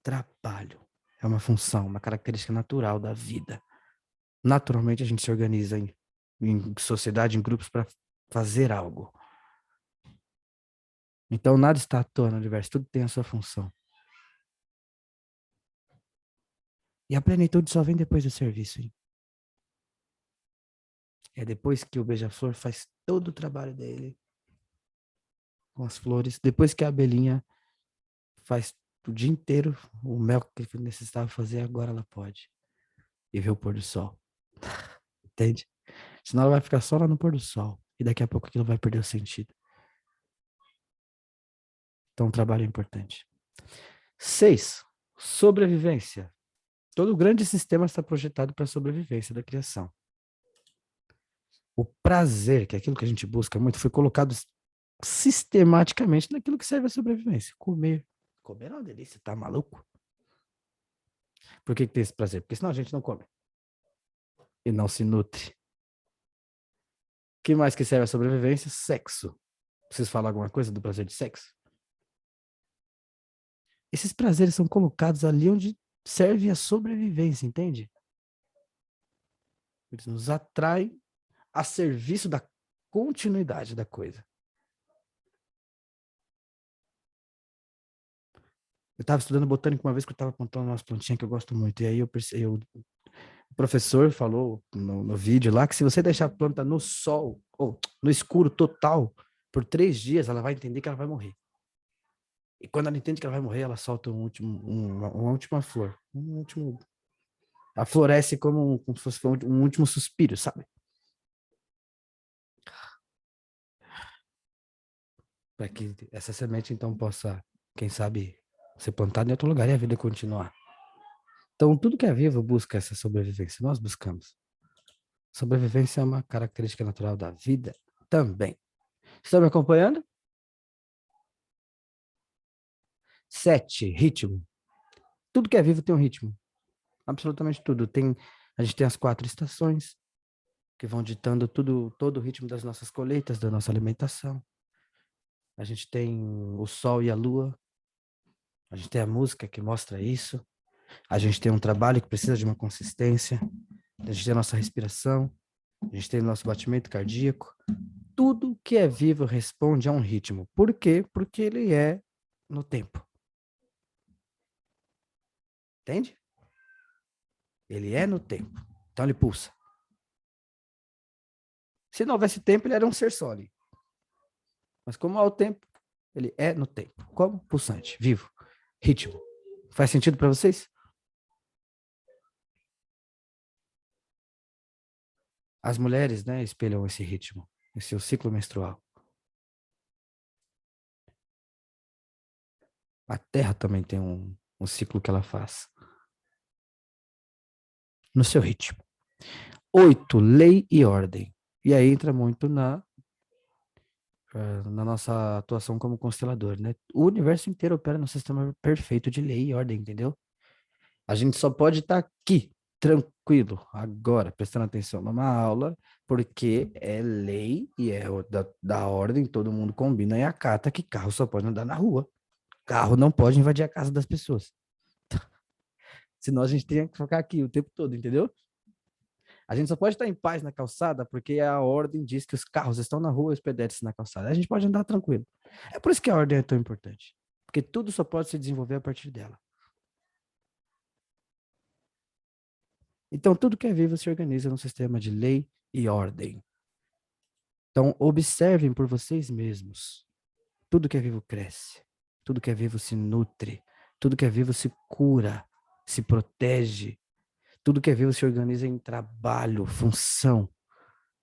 Trabalho é uma função, uma característica natural da vida. Naturalmente a gente se organiza em sociedade, em grupos para fazer algo. Então nada está à toa no universo, tudo tem a sua função. E a plenitude só vem depois do serviço, hein? É depois que o beija-flor faz todo o trabalho dele com as flores, depois que a abelhinha faz o dia inteiro o mel que ele necessitava fazer, agora ela pode. E ver o pôr do sol. Entende? Senão ela vai ficar só lá no pôr do sol. E daqui a pouco aquilo vai perder o sentido. Então o trabalho é importante. 6. Sobrevivência. Todo grande sistema está projetado para a sobrevivência da criação. O prazer, que é aquilo que a gente busca muito, foi colocado sistematicamente naquilo que serve à sobrevivência. Comer. Comer é uma delícia, tá maluco? Por que tem esse prazer? Porque senão a gente não come. E não se nutre. O que mais que serve à sobrevivência? Sexo. Preciso falar alguma coisa do prazer de sexo? Esses prazeres são colocados ali onde serve a sobrevivência, entende? Eles nos atraem a serviço da continuidade da coisa. Eu estava estudando botânica uma vez que eu estava plantando umas plantinhas que eu gosto muito. E aí o professor falou no vídeo lá que se você deixar a planta no sol, ou no escuro total, por 3 dias, ela vai entender que ela vai morrer. E quando ela entende que ela vai morrer, ela solta uma última flor. Ela floresce como se fosse um último suspiro, sabe? Para que essa semente, então, possa, quem sabe, ser plantada em outro lugar e a vida continuar. Então, tudo que é vivo busca essa sobrevivência. Nós buscamos. Sobrevivência é uma característica natural da vida também. Estão me acompanhando? 7, ritmo. Tudo que é vivo tem um ritmo. Absolutamente tudo. A gente tem as 4 estações, que vão ditando todo o ritmo das nossas colheitas, da nossa alimentação. A gente tem o sol e a lua. A gente tem a música que mostra isso. A gente tem um trabalho que precisa de uma consistência. A gente tem a nossa respiração. A gente tem o nosso batimento cardíaco. Tudo que é vivo responde a um ritmo. Por quê? Porque ele é no tempo. Entende? Ele é no tempo. Então ele pulsa. Se não houvesse tempo, ele era um ser só ali. Mas como há o tempo, ele é no tempo. Como? Pulsante, vivo, ritmo. Faz sentido para vocês? As mulheres, né, espelham esse ritmo, esse é o ciclo menstrual. A Terra também tem um ciclo que ela faz. No seu ritmo. 8, lei e ordem. E aí entra muito na nossa atuação como constelador, né? O universo inteiro opera num sistema perfeito de lei e ordem, entendeu? A gente só pode estar aqui, tranquilo, agora, prestando atenção numa aula, porque é lei e é da ordem, todo mundo combina e acata que carro só pode andar na rua. Carro não pode invadir a casa das pessoas. Senão a gente tem que ficar aqui o tempo todo, entendeu? A gente só pode estar em paz na calçada porque a ordem diz que os carros estão na rua e os pedestres na calçada. A gente pode andar tranquilo. É por isso que a ordem é tão importante. Porque tudo só pode se desenvolver a partir dela. Então, tudo que é vivo se organiza num sistema de lei e ordem. Então, observem por vocês mesmos. Tudo que é vivo cresce. Tudo que é vivo se nutre. Tudo que é vivo se cura, se protege. Tudo que é vivo se organiza em trabalho, função.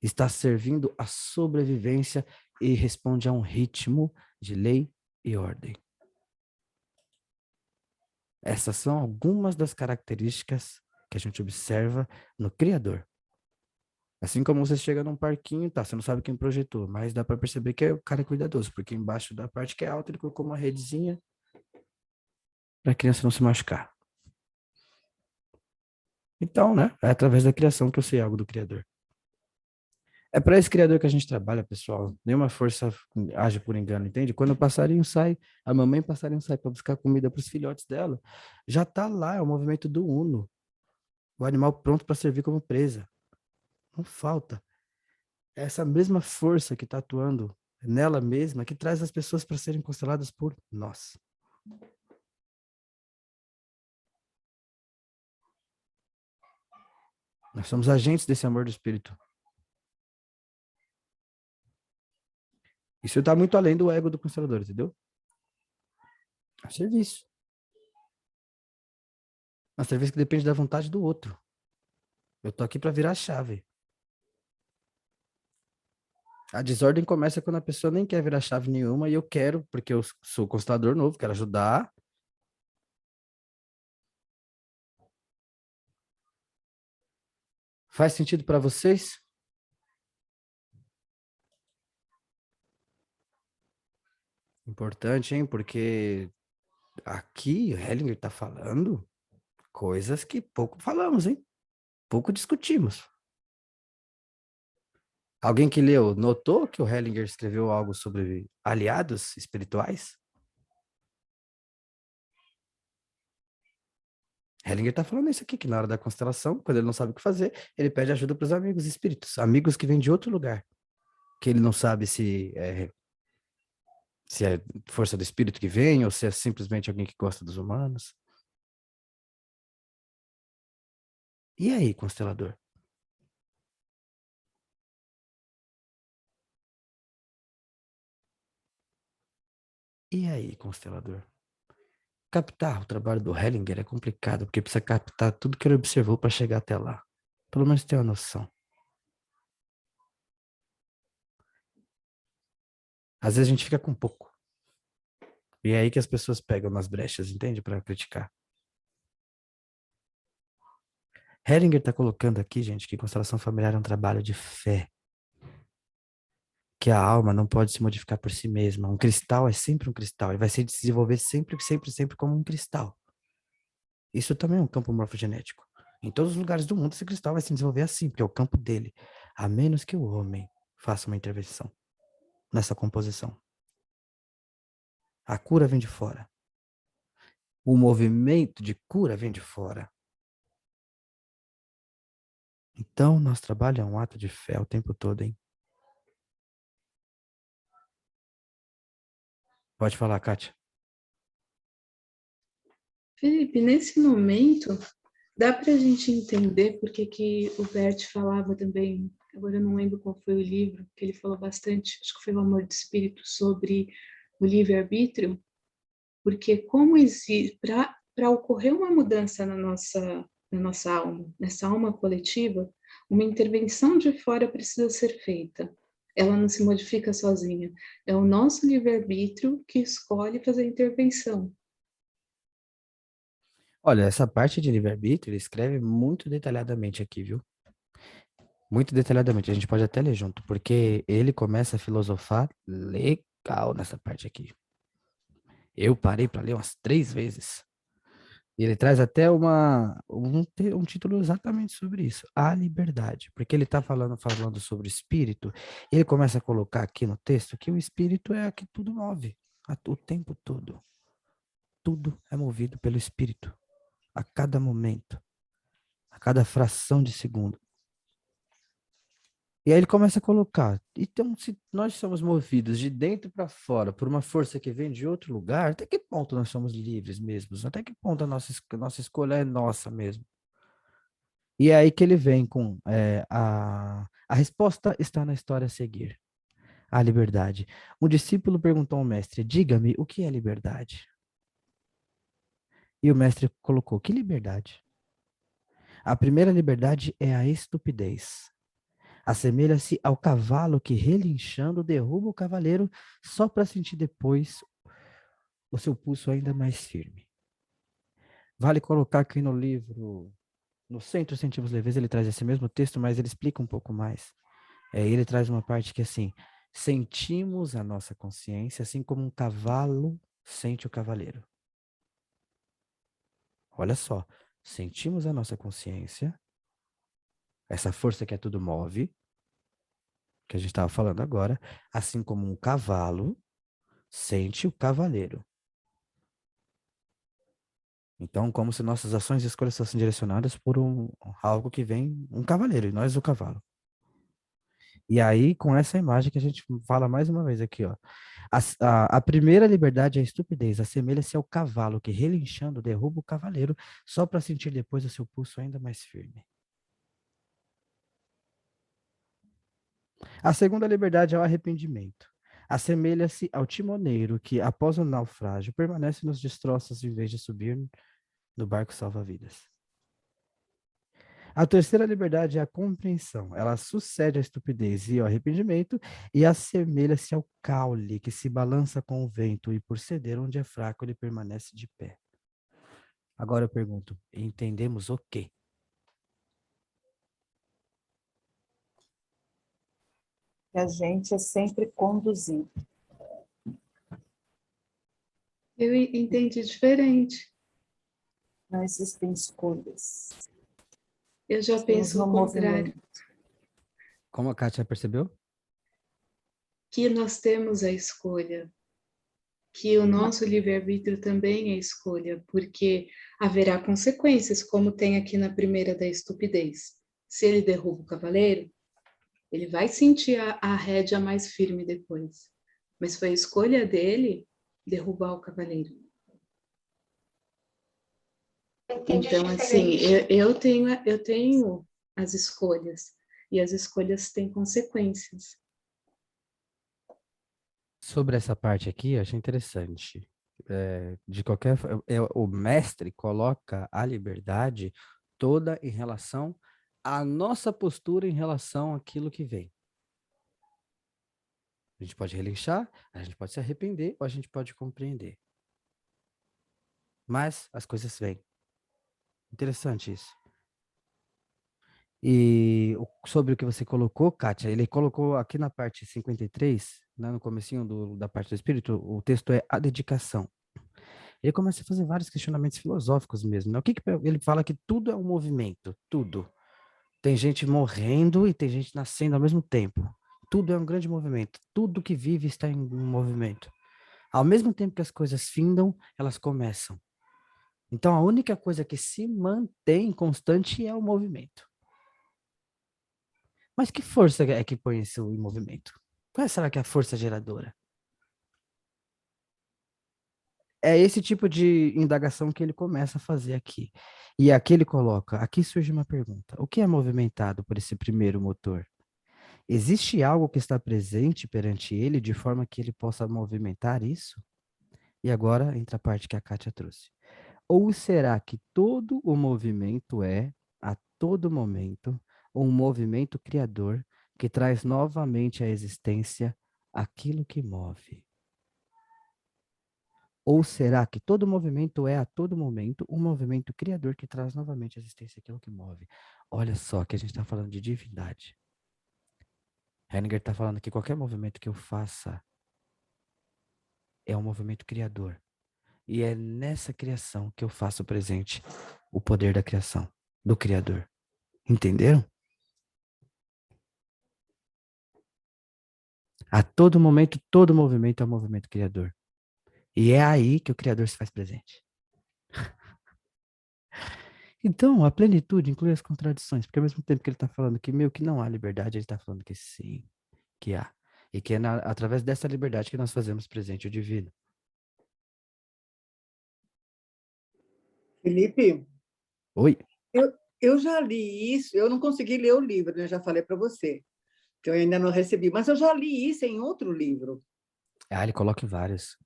Está servindo à sobrevivência e responde a um ritmo de lei e ordem. Essas são algumas das características que a gente observa no Criador. Assim como você chega num parquinho, tá, você não sabe quem projetou, mas dá para perceber que o cara é cuidadoso, porque embaixo da parte que é alta ele colocou uma redezinha para a criança não se machucar. Então, né, é através da criação que eu sei algo do Criador. É para esse criador que a gente trabalha, pessoal. Nenhuma força age por engano, entende? Quando o passarinho sai, a mamãe passarinho sai para buscar comida para os filhotes dela, já está lá, é o movimento do Uno. O animal pronto para servir como presa. Não falta. É essa mesma força que está atuando nela mesma que traz as pessoas para serem consteladas por nós. Nós somos agentes desse amor do Espírito. Isso está muito além do ego do constelador, entendeu? É um serviço. É um serviço que depende da vontade do outro. Eu tô aqui para virar a chave. A desordem começa quando a pessoa nem quer virar chave nenhuma e eu quero, porque eu sou constelador novo, quero ajudar. Faz sentido para vocês? Importante, hein? Porque aqui o Hellinger está falando coisas que pouco falamos, hein? Pouco discutimos. Alguém que leu, notou que o Hellinger escreveu algo sobre aliados espirituais? Hellinger está falando isso aqui, que na hora da constelação, quando ele não sabe o que fazer, ele pede ajuda para os amigos espíritos, amigos que vêm de outro lugar, que ele não sabe se é força do espírito que vem ou se é simplesmente alguém que gosta dos humanos. E aí, constelador? E aí, constelador? Captar o trabalho do Hellinger é complicado, porque precisa captar tudo que ele observou para chegar até lá. Pelo menos ter uma noção. Às vezes a gente fica com pouco. E é aí que as pessoas pegam nas brechas, entende? Para criticar. Hellinger está colocando aqui, gente, que constelação familiar é um trabalho de fé. Que a alma não pode se modificar por si mesma. Um cristal é sempre um cristal. Ele vai se desenvolver sempre, sempre, sempre como um cristal. Isso também é um campo morfogenético. Em todos os lugares do mundo, esse cristal vai se desenvolver assim, porque é o campo dele. A menos que o homem faça uma intervenção nessa composição. A cura vem de fora. O movimento de cura vem de fora. Então, nosso trabalho é um ato de fé o tempo todo, hein? Pode falar, Kátia. Felipe, nesse momento, dá para a gente entender por que o Bert falava também, agora eu não lembro qual foi o livro, que ele falou bastante, acho que foi o Amor do Espírito, sobre o livre-arbítrio, porque como existe, para ocorrer uma mudança na nossa alma, nessa alma coletiva, uma intervenção de fora precisa ser feita. Ela não se modifica sozinha. É o nosso livre-arbítrio que escolhe fazer a intervenção. Olha, essa parte de livre-arbítrio ele escreve muito detalhadamente aqui, viu? Muito detalhadamente. A gente pode até ler junto, porque ele começa a filosofar legal nessa parte aqui. Eu parei para ler umas 3 vezes. E ele traz até um título exatamente sobre isso, a liberdade. Porque ele está falando sobre o espírito, e ele começa a colocar aqui no texto que o espírito é a que tudo move, o tempo todo. Tudo é movido pelo espírito, a cada momento, a cada fração de segundo. E aí ele começa a colocar, então se nós somos movidos de dentro para fora por uma força que vem de outro lugar, até que ponto nós somos livres mesmos? Até que ponto a nossa escolha é nossa mesmo? E é aí que ele vem com a resposta está na história a seguir, a liberdade. O discípulo perguntou ao mestre, diga-me, o que é liberdade? E o mestre colocou, que liberdade? A primeira liberdade é a estupidez. Assemelha-se ao cavalo que, relinchando, derruba o cavaleiro só para sentir depois o seu pulso ainda mais firme. Vale colocar aqui no livro, no 100 centímetros leves, ele traz esse mesmo texto, mas ele explica um pouco mais. Ele traz uma parte que assim, sentimos a nossa consciência assim como um cavalo sente o cavaleiro. Olha só, sentimos a nossa consciência, essa força que a tudo move, que a gente estava falando agora, assim como um cavalo sente o cavaleiro. Então, como se nossas ações e escolhas fossem direcionadas por algo que vem, um cavaleiro, e nós o cavalo. E aí, com essa imagem que a gente fala mais uma vez aqui, ó. A primeira liberdade é a estupidez, assemelha-se ao cavalo que, relinchando, derruba o cavaleiro, só para sentir depois o seu pulso ainda mais firme. A segunda liberdade é o arrependimento. Assemelha-se ao timoneiro que, após o naufrágio, permanece nos destroços em vez de subir no barco salva-vidas. A terceira liberdade é a compreensão. Ela sucede à estupidez e ao arrependimento e assemelha-se ao caule que se balança com o vento e, por ceder onde é fraco, ele permanece de pé. Agora eu pergunto, entendemos o quê? Que a gente é sempre conduzido. Eu entendi diferente. Não existem escolhas. Eu já penso o contrário. Como a Kátia percebeu? Que nós temos a escolha. Que o nosso livre-arbítrio também é escolha, porque haverá consequências, como tem aqui na primeira da estupidez. Se ele derruba o cavaleiro, ele vai sentir a rédea mais firme depois. Mas foi a escolha dele derrubar o cavaleiro. Então, assim, eu tenho as escolhas, e as escolhas têm consequências. Sobre essa parte aqui, eu achei interessante. De qualquer o mestre coloca a liberdade toda em relação à nossa postura em relação àquilo que vem. A gente pode relinchar, a gente pode se arrepender ou a gente pode compreender. Mas as coisas vêm. Interessante isso. E sobre o que você colocou, Kátia, ele colocou aqui na parte 53, né, no comecinho da parte do espírito, o texto é a dedicação. Ele começa a fazer vários questionamentos filosóficos mesmo, né? Ele fala que tudo é um movimento, tudo. Tem gente morrendo e tem gente nascendo ao mesmo tempo. Tudo é um grande movimento. Tudo que vive está em um movimento. Ao mesmo tempo que as coisas findam, elas começam. Então, a única coisa que se mantém constante é o movimento. Mas que força é que põe isso em movimento? Qual será que é a força geradora? É esse tipo de indagação que ele começa a fazer aqui. E aqui ele coloca, aqui surge uma pergunta. O que é movimentado por esse primeiro motor? Existe algo que está presente perante ele de forma que ele possa movimentar isso? E agora entra a parte que a Kátia trouxe. Ou será que todo o movimento é, a todo momento, um movimento criador que traz novamente à existência aquilo que move? Ou será que todo movimento é, a todo momento, um movimento criador que traz novamente à existência aquilo que move? Olha só que a gente está falando de divindade. Heininger está falando que qualquer movimento que eu faça é um movimento criador. E é nessa criação que eu faço presente o poder da criação, do Criador. Entenderam? A todo momento, todo movimento é um movimento criador. E é aí que o Criador se faz presente. Então, a plenitude inclui as contradições, porque ao mesmo tempo que ele está falando que meio que não há liberdade, ele está falando que sim, que há. E que é através dessa liberdade que nós fazemos presente o divino. Felipe, Oi? eu já li isso, eu não consegui ler o livro, né? Já falei para você, que eu ainda não recebi, mas eu já li isso em outro livro. Ah, ele coloca em vários.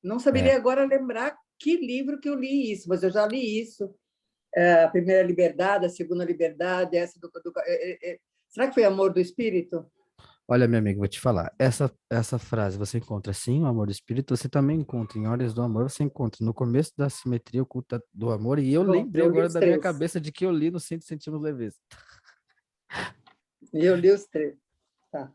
Não saberia agora lembrar que livro que eu li isso, mas eu já li isso. A primeira liberdade, a segunda liberdade, essa será que foi Amor do Espírito? Olha, meu amigo, vou te falar. Essa frase você encontra sim, o amor do espírito, você também encontra em Ordens do Amor, você encontra no começo da simetria oculta do amor, e eu lembrei Eu li agora os da minha três. cabeça de que eu li no 100 centímetros leveza. Eu li os três. Tá.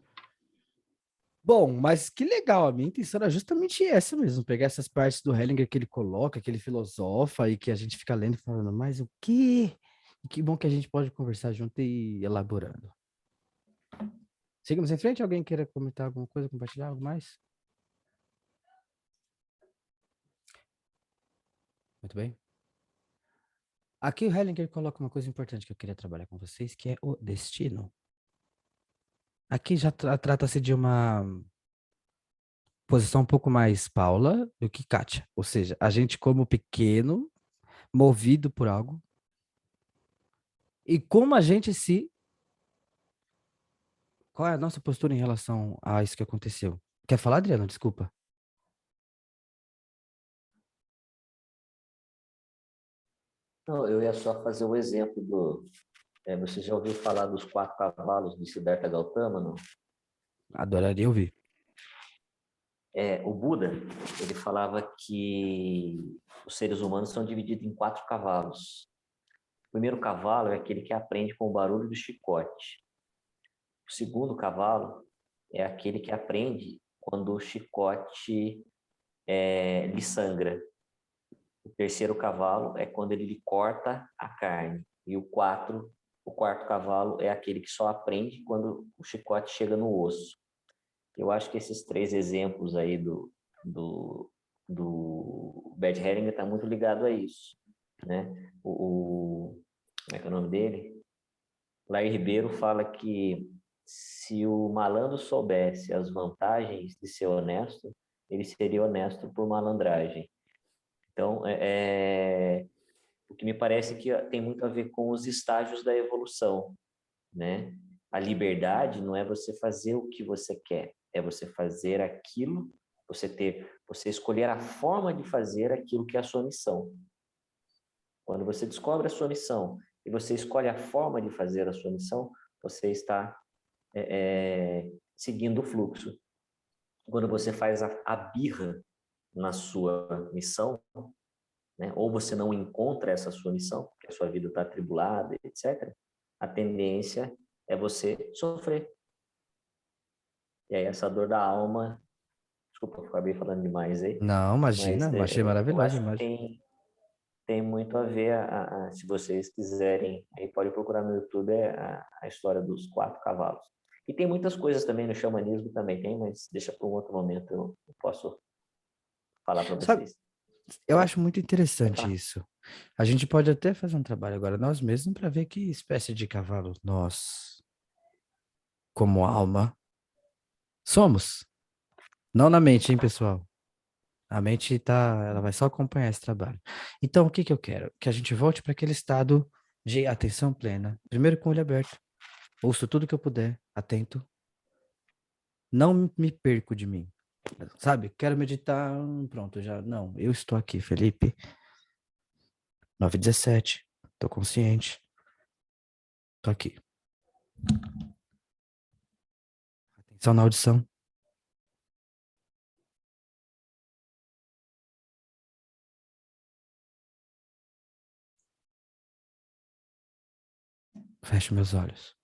Bom, mas que legal, a minha intenção era justamente essa mesmo, pegar essas partes do Hellinger que ele coloca, que ele filosofa e que a gente fica lendo e falando, mas o quê? E que bom que a gente pode conversar junto e ir elaborando. Seguimos em frente. Alguém queira comentar alguma coisa, compartilhar algo mais? Muito bem. Aqui o Hellinger coloca uma coisa importante que eu queria trabalhar com vocês, que é o destino. Aqui já trata-se de uma posição um pouco mais Paula do que Kátia. Ou seja, a gente como pequeno, movido por algo, e como a gente se... Qual é a nossa postura em relação a isso que aconteceu? Quer falar, Adriana? Desculpa. Não, eu ia só fazer o exemplo do... você já ouviu falar dos 4 cavalos de Siddhartha Gautama, não? Adoraria ouvir. O Buda, ele falava que os seres humanos são divididos em 4 cavalos. O primeiro cavalo é aquele que aprende com o barulho do chicote. O segundo cavalo é aquele que aprende quando o chicote lhe sangra. O terceiro cavalo é quando ele lhe corta a carne. E o quarto cavalo é aquele que só aprende quando o chicote chega no osso. Eu acho que esses 3 exemplos aí do Bert Hellinger está muito ligado a isso, né? Como é que é o nome dele? Lair Ribeiro fala que se o malandro soubesse as vantagens de ser honesto, ele seria honesto por malandragem. Então, o que me parece que tem muito a ver com os estágios da evolução, né? A liberdade não é você fazer o que você quer, é você fazer aquilo, você escolher a forma de fazer aquilo que é a sua missão. Quando você descobre a sua missão e você escolhe a forma de fazer a sua missão, você está seguindo o fluxo. Quando você faz a birra na sua missão, né, ou você não encontra essa sua missão, porque a sua vida está atribulada, etc., a tendência é você sofrer. E aí essa dor da alma, desculpa, eu acabei falando demais aí, Não, mas imagina, achei eu maravilhosa a acho que imagem. tem muito a ver, se vocês quiserem, aí pode procurar no YouTube a história dos 4 cavalos. E tem muitas coisas também no xamanismo, também tem, mas deixa para um outro momento, eu posso falar para Sabe, vocês. eu Tá? acho muito Pode interessante falar. isso. A gente pode até fazer um trabalho agora nós mesmos para ver que espécie de cavalo nós, como alma, somos. Não na mente, hein, pessoal? A mente tá, ela vai só acompanhar esse trabalho. Então, o que que eu quero? Que a gente volte para aquele estado de atenção plena. Primeiro com o olho aberto. Ouço tudo que eu puder, atento. Não me perco de mim. Sabe? Quero meditar, pronto, já. Não, eu estou aqui, Felipe. 9h17. Tô consciente. Tô aqui. Atenção na audição. Fecho meus olhos.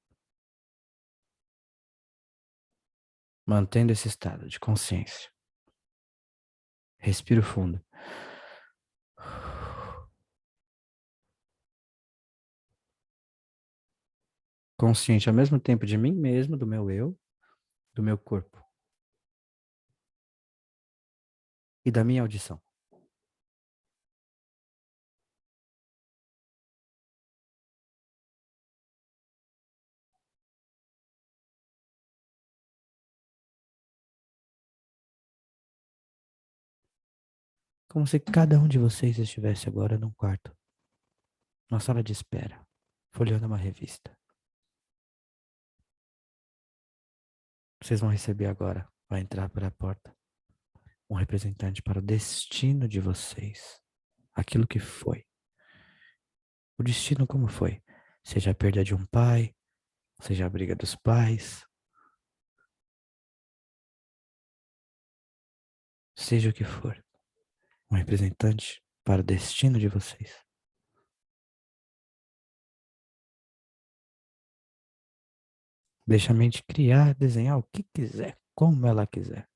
Mantendo esse estado de consciência. Respiro fundo. Consciente ao mesmo tempo de mim mesmo, do meu eu, do meu corpo e da minha audição. Como se cada um de vocês estivesse agora num quarto, numa sala de espera, folheando uma revista. Vocês vão receber agora, vai entrar pela porta, um representante para o destino de vocês. Aquilo que foi. O destino como foi? Seja a perda de um pai, seja a briga dos pais, seja o que for. Um representante para o destino de vocês. Deixa a mente criar, desenhar o que quiser, como ela quiser.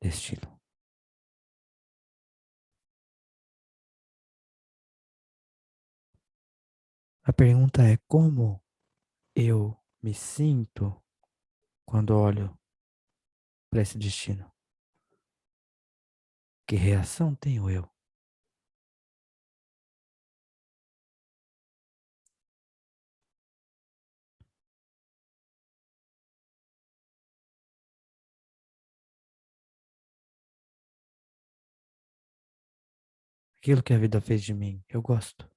Destino. A pergunta é como eu me sinto quando olho para esse destino? Que reação tenho eu? Aquilo que a vida fez de mim, eu gosto.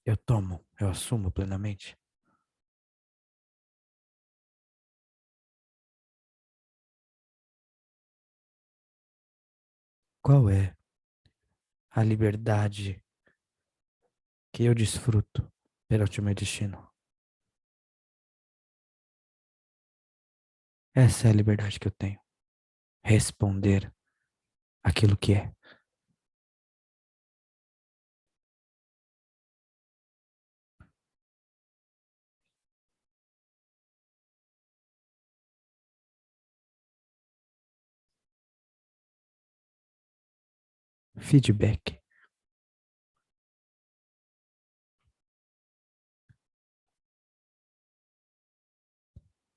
Eu tomo, eu assumo plenamente. Qual é a liberdade que eu desfruto perante o meu destino? Essa é a liberdade que eu tenho. Responder aquilo que é. Feedback.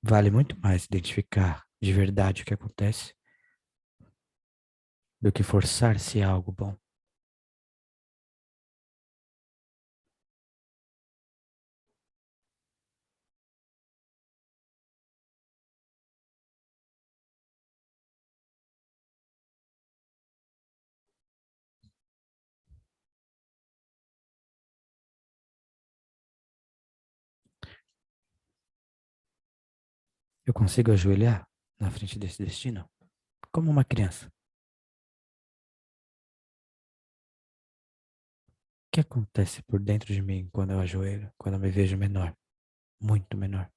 Vale muito mais identificar de verdade o que acontece do que forçar-se a algo bom. Eu consigo ajoelhar na frente desse destino como uma criança. O que acontece por dentro de mim quando eu ajoelho, quando eu me vejo menor, muito menor?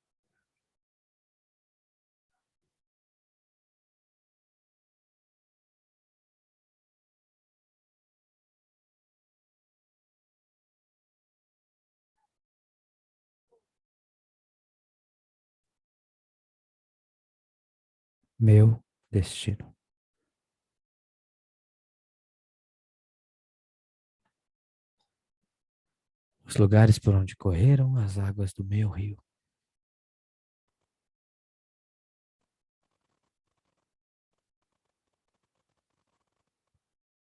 Meu destino. Os lugares por onde correram as águas do meu rio.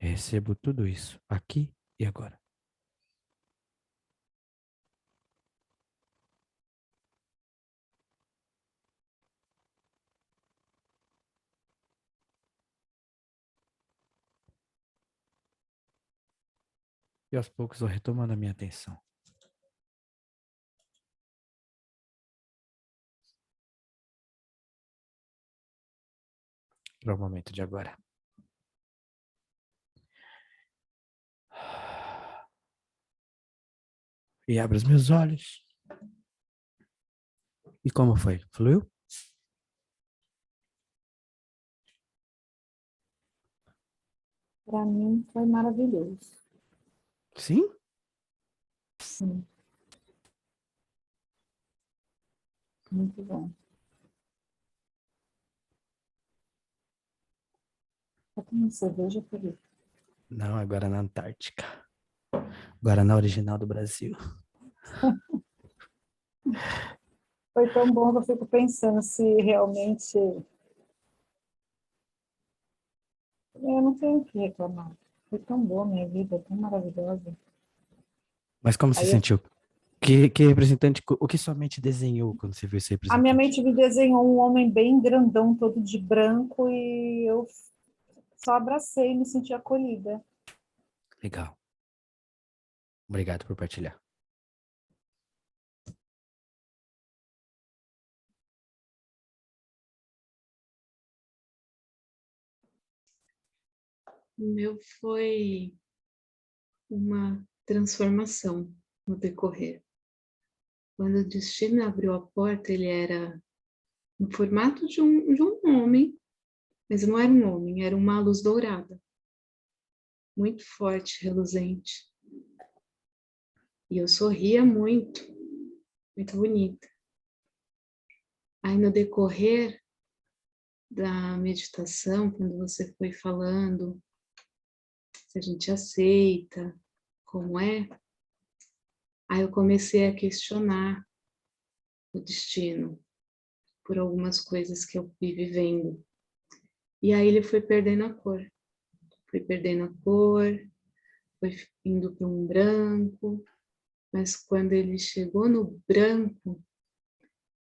Recebo tudo isso aqui e agora. E aos poucos vou retomando a minha atenção. Para o momento de agora. E abro os meus olhos. E como foi? Fluiu? Para mim foi maravilhoso. Sim? Sim, muito bom. Só tem cerveja, Felipe? Não, agora na Antártica. Guaraná original do Brasil. Foi tão bom que eu fico pensando se realmente... Eu não tenho o que reclamar. Foi tão boa a minha vida, tão maravilhosa. Mas como você Aí sentiu? Que representante, o que sua mente desenhou quando você viu esse a minha representante? mente me desenhou um homem bem grandão, todo de branco, e eu só abracei e me senti acolhida. Legal. Obrigado por partilhar. O meu foi uma transformação no decorrer. Quando o destino abriu a porta, ele era no formato de um homem, mas não era um homem, era uma luz dourada, muito forte, reluzente. E eu sorria muito, muito bonita. Aí no decorrer da meditação, quando você foi falando, se a gente aceita, como é, Aí eu comecei a questionar o destino por algumas coisas que eu fui vivendo. E aí ele foi perdendo a cor. Foi perdendo a cor, foi indo para um branco, mas quando ele chegou no branco,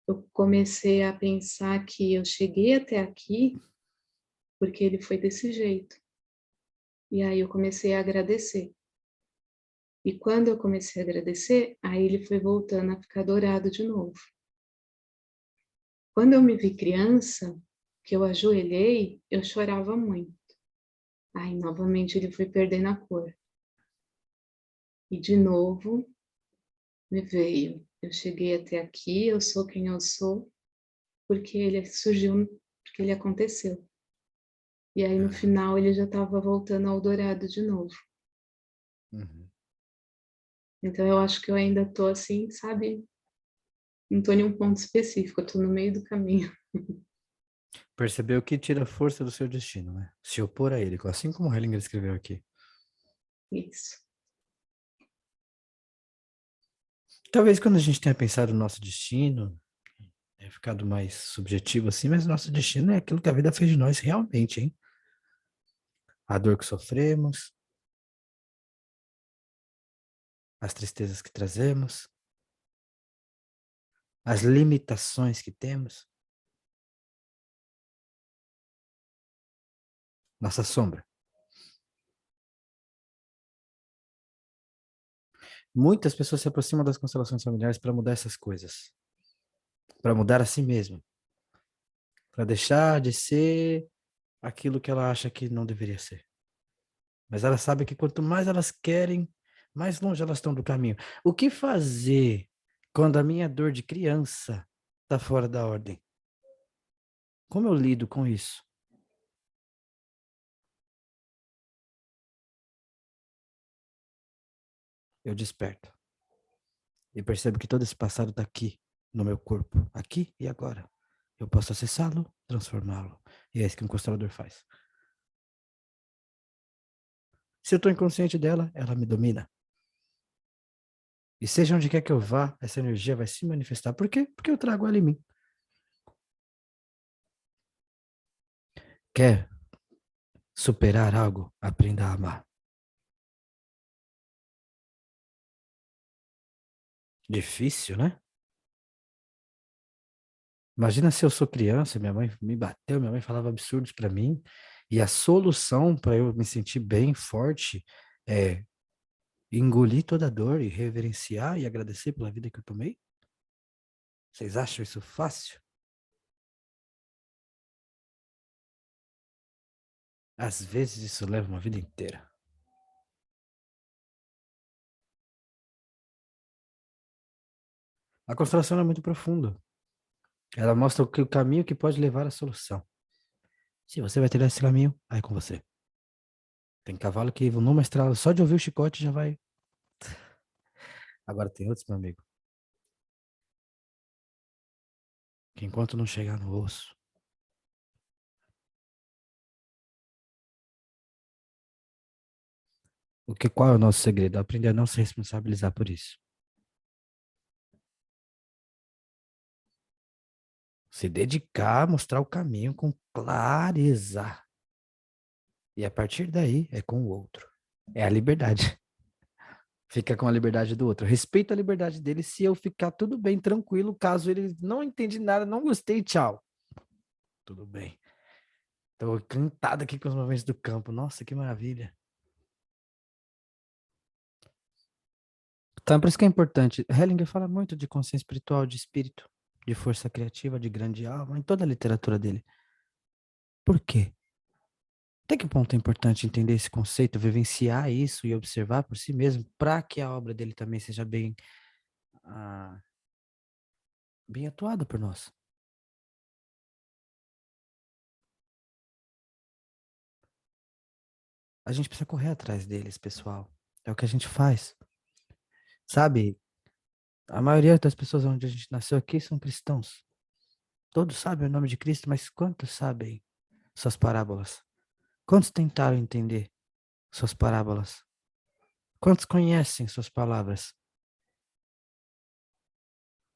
eu comecei a pensar que eu cheguei até aqui porque ele foi desse jeito. E aí eu comecei a agradecer. E quando eu comecei a agradecer, aí ele foi voltando a ficar dourado de novo. Quando eu me vi criança, que eu ajoelhei, eu chorava muito. Aí novamente ele foi perdendo a cor. E de novo me veio. Eu cheguei até aqui, eu sou quem eu sou, porque ele surgiu, porque ele aconteceu. E aí no final ele já estava voltando ao dourado de novo. Uhum. Então eu acho que eu ainda tô assim, sabe? Não tô em um ponto específico, eu tô no meio do caminho. Percebeu que tira a força do seu destino, né? Se opor a ele, assim como o Hellinger escreveu aqui. Isso. Talvez quando a gente tenha pensado no nosso destino, tenha ficado mais subjetivo assim, mas nosso destino é aquilo que a vida fez de nós realmente, hein? A dor que sofremos, as tristezas que trazemos, as limitações que temos, nossa sombra. Muitas pessoas se aproximam das constelações familiares para mudar essas coisas, para mudar a si mesmo, para deixar de ser aquilo que ela acha que não deveria ser. Mas ela sabe que quanto mais elas querem, mais longe elas estão do caminho. O que fazer quando a minha dor de criança está fora da ordem? Como eu lido com isso? Eu desperto e percebo que todo esse passado está aqui, no meu corpo, aqui e agora. Eu posso acessá-lo, transformá-lo. E é isso que um constelador faz. Se eu estou inconsciente dela, ela me domina. E seja onde quer que eu vá, essa energia vai se manifestar. Por quê? Porque eu trago ela em mim. Quer superar algo? Aprenda a amar. Difícil, né? Imagina se eu sou criança, minha mãe me bateu, minha mãe falava absurdos para mim, e a solução para eu me sentir bem, forte, é engolir toda a dor e reverenciar e agradecer pela vida que eu tomei? Vocês acham isso fácil? Às vezes isso leva uma vida inteira. A constelação é muito profunda. Ela mostra o caminho que pode levar à solução. Se você vai trilhar esse caminho, aí é com você. Tem cavalo que numa estrada, só de ouvir o chicote já vai. Agora tem outros, meu amigo, que enquanto não chegar no osso, qual é o nosso segredo? Aprender a não se responsabilizar por isso. Se dedicar, mostrar o caminho com clareza. E a partir daí é com o outro. É a liberdade. Fica com a liberdade do outro. Respeito a liberdade dele se eu ficar tudo bem, tranquilo, caso ele não entende nada, não gostei, tchau. Tudo bem. Tô encantado aqui com os movimentos do campo. Nossa, que maravilha. Então, por isso que é importante. Hellinger fala muito de consciência espiritual, de espírito, de força criativa, de grande alma, em toda a literatura dele. Por quê? Até que ponto é importante entender esse conceito, vivenciar isso e observar por si mesmo, para que a obra dele também seja bem atuada por nós. A gente precisa correr atrás deles, pessoal. É o que a gente faz. Sabe, a maioria das pessoas onde a gente nasceu aqui são cristãos. Todos sabem o nome de Cristo, mas quantos sabem suas parábolas? Quantos tentaram entender suas parábolas? Quantos conhecem suas palavras?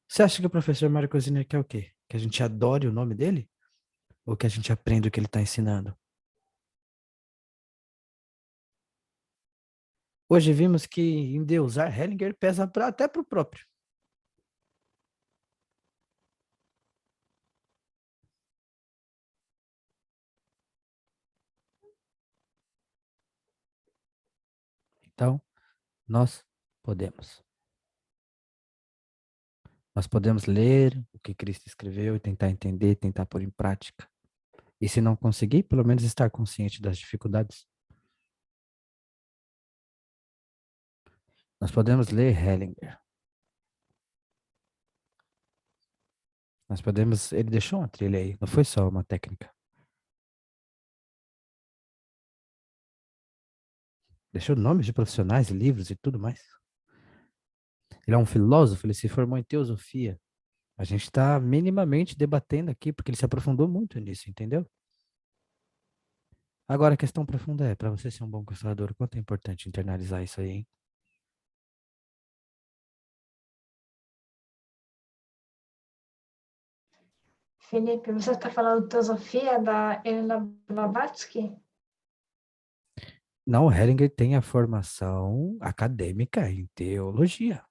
Você acha que o professor Mário Cosiner quer o quê? Que a gente adore o nome dele? Ou que a gente aprenda o que ele está ensinando? Hoje vimos que endeusar Hellinger pesa até para o próprio. Então, nós podemos. Nós podemos ler o que Cristo escreveu e tentar entender, tentar pôr em prática. E se não conseguir, pelo menos estar consciente das dificuldades. Nós podemos ler Hellinger. Nós podemos. Ele deixou uma trilha aí, não foi só uma técnica. Deixou nomes de profissionais, livros e tudo mais. Ele é um filósofo, ele se formou em teosofia. A gente está minimamente debatendo aqui, porque ele se aprofundou muito nisso, entendeu? Agora, a questão profunda é, para você ser um bom constelador, o quanto é importante internalizar isso aí, hein? Felipe, você está falando de teosofia da Helena Blavatsky? Não, o Hellinger tem a formação acadêmica em teologia,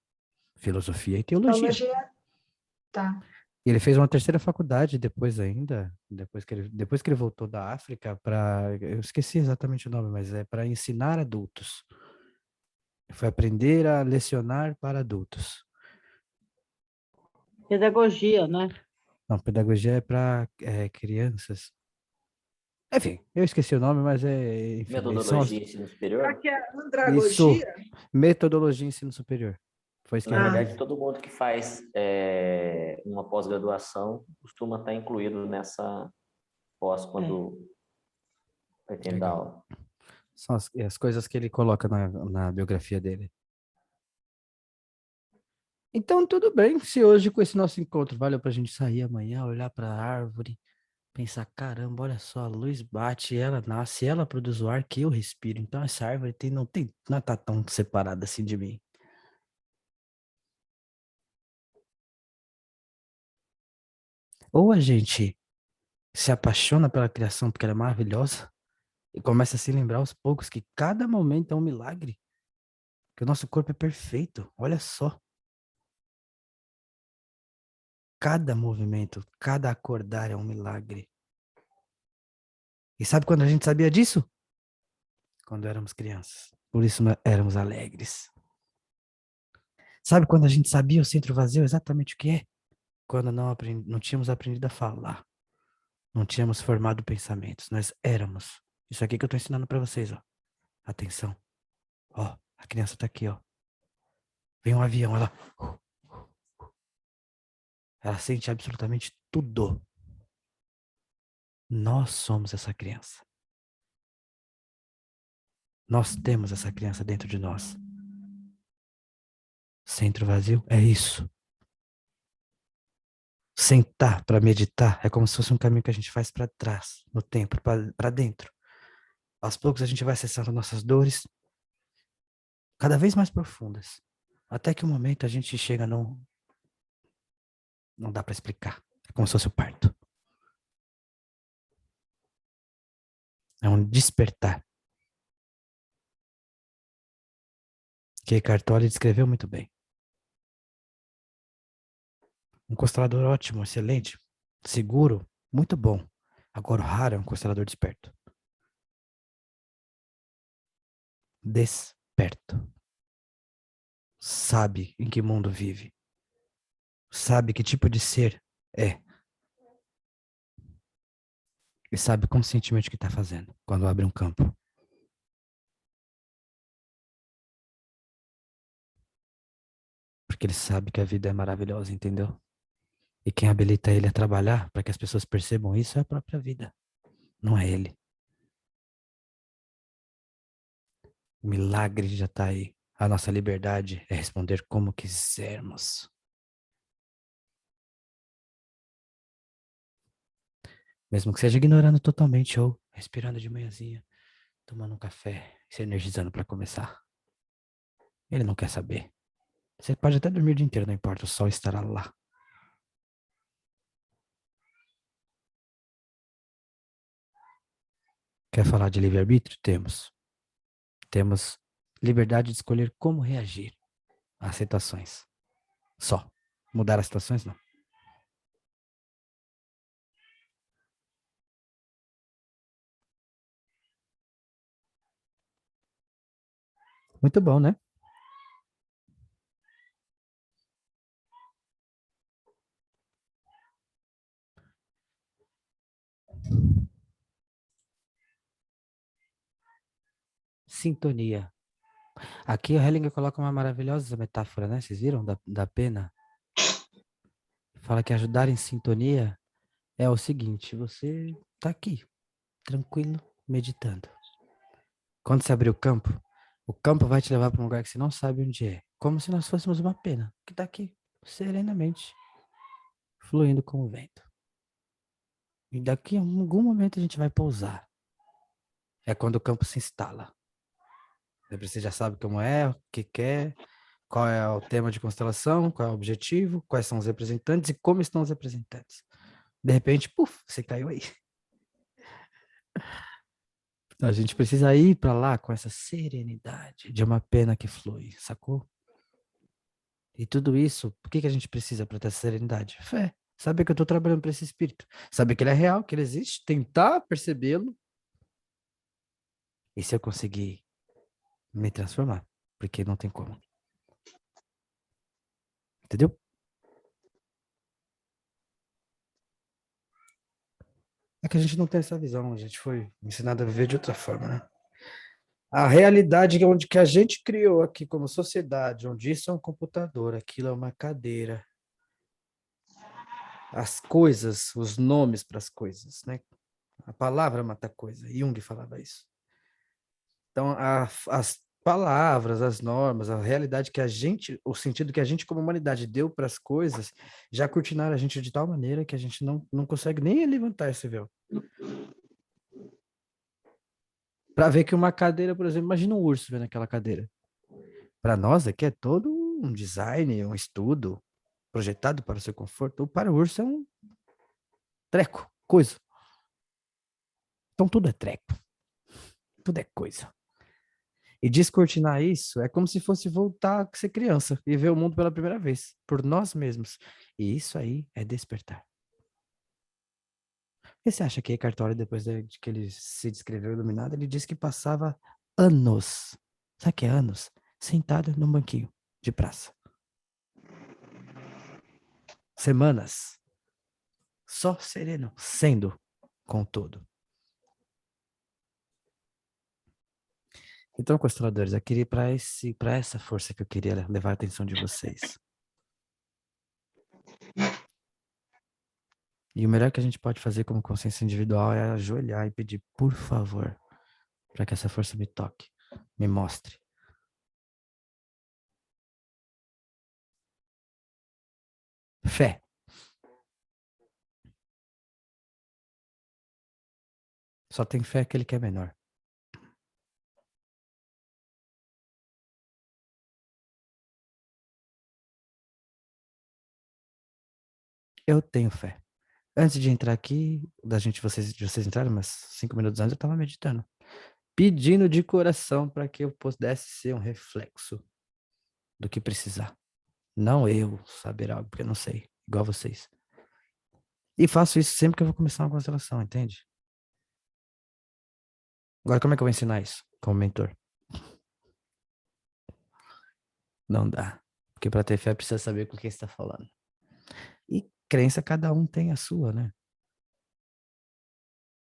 filosofia e teologia. Teologia? Tá. E ele fez uma terceira faculdade depois ainda, depois que ele voltou da África para, eu esqueci exatamente o nome, mas é para ensinar adultos. Foi aprender a lecionar para adultos. Pedagogia, né? Não, pedagogia é para crianças. Enfim, eu esqueci o nome, mas enfim, Metodologia ensino Será superior? que é Isso, andragogia? metodologia e ensino superior. Foi isso que Na eu verdade, todo mundo que faz uma pós-graduação costuma estar incluído nessa pós quando pretende dar Legal. aula. São as coisas que ele coloca na biografia dele. Então, tudo bem. Se hoje, com esse nosso encontro, valeu pra gente sair amanhã, olhar pra árvore, pensar, caramba, olha só, a luz bate, ela nasce, ela produz o ar que eu respiro. Então, essa árvore não tá tão separada assim de mim. Ou a gente se apaixona pela criação porque ela é maravilhosa e começa a se lembrar aos poucos que cada momento é um milagre, que o nosso corpo é perfeito. Olha só. Cada movimento, cada acordar é um milagre. E sabe quando a gente sabia disso? Quando éramos crianças. Por isso éramos alegres. Sabe quando a gente sabia o centro vazio exatamente o que é? Quando não tínhamos aprendido a falar. Não tínhamos formado pensamentos. Nós éramos. Isso aqui que eu estou ensinando para vocês, ó. Atenção. Ó, a criança está aqui, ó. Vem um avião, ela sente absolutamente tudo. Nós somos essa criança. Nós temos essa criança dentro de nós. Centro vazio é isso. Sentar para meditar é como se fosse um caminho que a gente faz para trás, no tempo, para dentro. Aos poucos a gente vai acessando nossas dores, cada vez mais profundas, até que um momento a gente chega não dá para explicar. É como se fosse o parto. É um despertar. Que Eckhart Tolle descreveu muito bem. Um constelador ótimo, excelente, seguro, muito bom. Agora o raro é um constelador desperto. Desperto. Sabe em que mundo vive. Sabe que tipo de ser é. E sabe conscientemente o que está fazendo quando abre um campo. Porque ele sabe que a vida é maravilhosa, entendeu? E quem habilita ele a trabalhar para que as pessoas percebam isso é a própria vida. Não é ele. O milagre já está aí. A nossa liberdade é responder como quisermos. Mesmo que seja ignorando totalmente ou respirando de manhãzinha, tomando um café, se energizando para começar. Ele não quer saber. Você pode até dormir o dia inteiro, não importa, o sol estará lá, Quer falar de livre-arbítrio? Temos. Temos liberdade de escolher como reagir às situações. Só. Mudar as situações, não. Muito bom, né? Sintonia. Aqui o Hellinger coloca uma maravilhosa metáfora, né? Vocês viram? Da pena. Fala que ajudar em sintonia é o seguinte: você tá aqui, tranquilo, meditando. Quando você abrir o campo vai te levar para um lugar que você não sabe onde é. Como se nós fôssemos uma pena, que tá aqui, serenamente, fluindo com o vento. E daqui a algum momento a gente vai pousar. É quando o campo se instala. Você já sabe como é, o que quer, qual é o tema de constelação, qual é o objetivo, quais são os representantes e como estão os representantes. De repente, puf, você caiu aí. A gente precisa ir para lá com essa serenidade de uma pena que flui, sacou? E tudo isso, por que a gente precisa para ter essa serenidade? Fé. Saber que eu estou trabalhando para esse espírito. Saber que ele é real, que ele existe, tentar percebê-lo. E se eu conseguir me transformar? Porque não tem como. Entendeu? É que a gente não tem essa visão, a gente foi ensinado a viver de outra forma, né? A realidade onde que a gente criou aqui como sociedade, onde isso é um computador, aquilo é uma cadeira, as coisas, os nomes para as coisas, né? A palavra mata a coisa. Jung falava isso. Então, as palavras, as normas, a realidade que a gente, o sentido que a gente como humanidade deu para as coisas, já cortinaram a gente de tal maneira que a gente não consegue nem levantar esse véu. Para ver que uma cadeira, por exemplo, imagina um urso vendo aquela cadeira. Para nós aqui é todo um design, um estudo projetado para o seu conforto. Ou para o urso é um treco, coisa. Então tudo é treco, tudo é coisa. E descortinar isso é como se fosse voltar a ser criança e ver o mundo pela primeira vez, por nós mesmos. E isso aí é despertar. E você acha que Eckhart Tolle, depois de que ele se descreveu iluminado, ele disse que passava anos, sabe o que é anos? Sentado num banquinho de praça. Semanas. Só sereno, sendo com todo. Então, consteladores, eu queria ir para essa força que eu queria levar a atenção de vocês. E o melhor que a gente pode fazer como consciência individual é ajoelhar e pedir, por favor, para que essa força me toque, me mostre. Fé. Só tem fé aquele que é menor. Eu tenho fé. Antes de entrar aqui, de vocês entrarem, mas 5 minutos antes, eu estava meditando. Pedindo de coração para que eu pudesse ser um reflexo do que precisar. Não eu saber algo, porque eu não sei, igual vocês. E faço isso sempre que eu vou começar uma constelação, entende? Agora, como é que eu vou ensinar isso como mentor? Não dá. Porque para ter fé precisa saber com quem está falando. E crença, cada um tem a sua, né?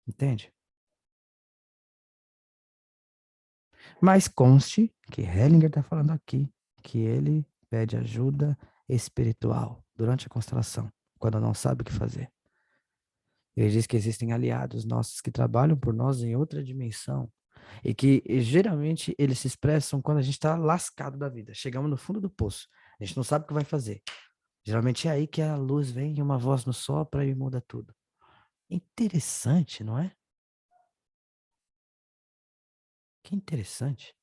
Entende? Mas conste que Hellinger está falando aqui que ele pede ajuda espiritual durante a constelação, quando não sabe o que fazer. Ele diz que existem aliados nossos que trabalham por nós em outra dimensão e que geralmente eles se expressam quando a gente está lascado da vida. Chegamos no fundo do poço, a gente não sabe o que vai fazer. Geralmente é aí que a luz vem e uma voz nos sopra e muda tudo. Interessante, não é? Que interessante.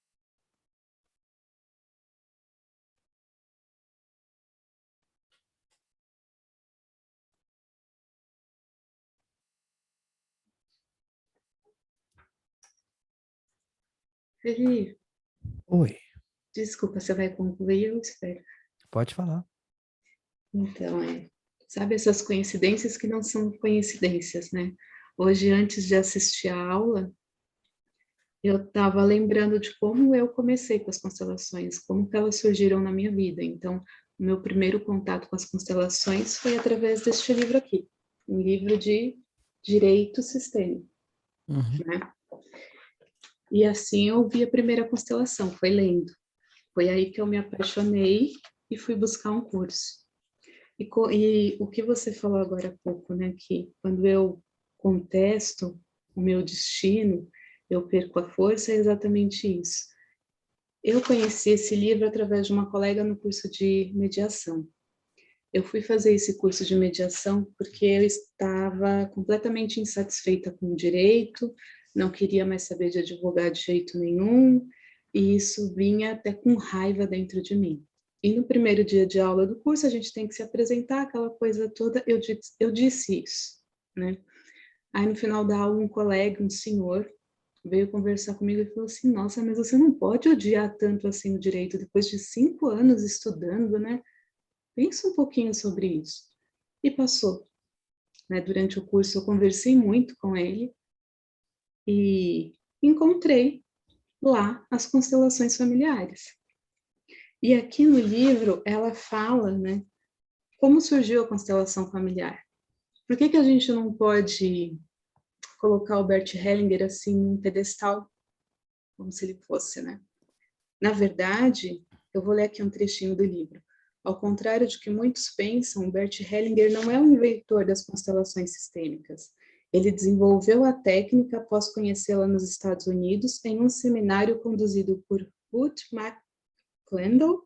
Eli, Oi, desculpa, você vai concluir? Eu espero. pode falar. Então, sabe essas coincidências que não são coincidências, né? Hoje, antes de assistir a aula, eu estava lembrando de como eu comecei com as constelações, como que elas surgiram na minha vida. Então, o meu primeiro contato com as constelações foi através deste livro aqui, um livro de direito sistêmico, Uhum. né? E assim eu vi a primeira constelação, foi lendo. Foi aí que eu me apaixonei e fui buscar um curso. E o que você falou agora há pouco, né, que quando eu contesto o meu destino, eu perco a força, é exatamente isso. Eu conheci esse livro através de uma colega no curso de mediação. Eu fui fazer esse curso de mediação porque eu estava completamente insatisfeita com o direito, não queria mais saber de advogado de jeito nenhum, e isso vinha até com raiva dentro de mim. E no primeiro dia de aula do curso, a gente tem que se apresentar, aquela coisa toda, eu disse isso, né? Aí no final da aula, um colega, um senhor, veio conversar comigo e falou assim, nossa, mas você não pode odiar tanto assim o direito, depois de 5 anos estudando, né? Pensa um pouquinho sobre isso. E passou, né? Durante o curso eu conversei muito com ele e encontrei lá as constelações familiares. E aqui no livro ela fala, né, como surgiu a constelação familiar. Por que que a gente não pode colocar o Bert Hellinger assim num pedestal, como se ele fosse, né? Na verdade, eu vou ler aqui um trechinho do livro. Ao contrário de que muitos pensam, Bert Hellinger não é o inventor das constelações sistêmicas. Ele desenvolveu a técnica após conhecê-la nos Estados Unidos em um seminário conduzido por Ruth McClendon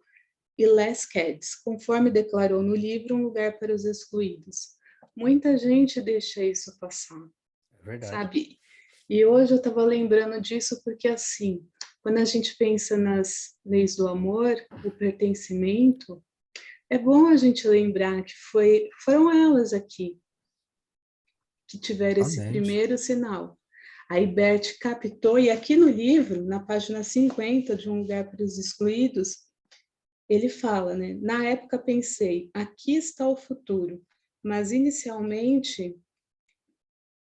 e Les Caddes, conforme declarou no livro Um Lugar para os Excluídos. Muita gente deixa isso passar, É verdade. sabe? E hoje eu estava lembrando disso porque, assim, quando a gente pensa nas leis do amor, o pertencimento, é bom a gente lembrar que foram elas aqui que tiveram esse Exatamente. primeiro sinal. Aí Bert captou, e aqui no livro, na página 50 de Um Lugar para os Excluídos, ele fala, né? Na época pensei, aqui está o futuro, mas inicialmente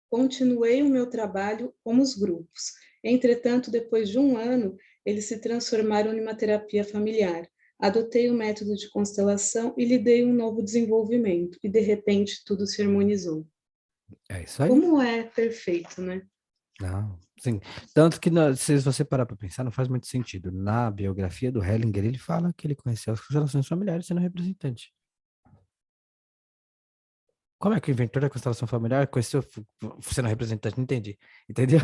continuei o meu trabalho com os grupos. Entretanto, depois de 1 ano, eles se transformaram em uma terapia familiar. Adotei o método de constelação e lhe dei um novo desenvolvimento, e de repente tudo se harmonizou. É isso aí. Como é perfeito, né? Não, sim. Tanto que, se você parar para pensar, não faz muito sentido. Na biografia do Hellinger, ele fala que ele conheceu as constelações familiares sendo representante. Como é que o inventor da constelação familiar conheceu sendo representante? Não entendi. Entendeu?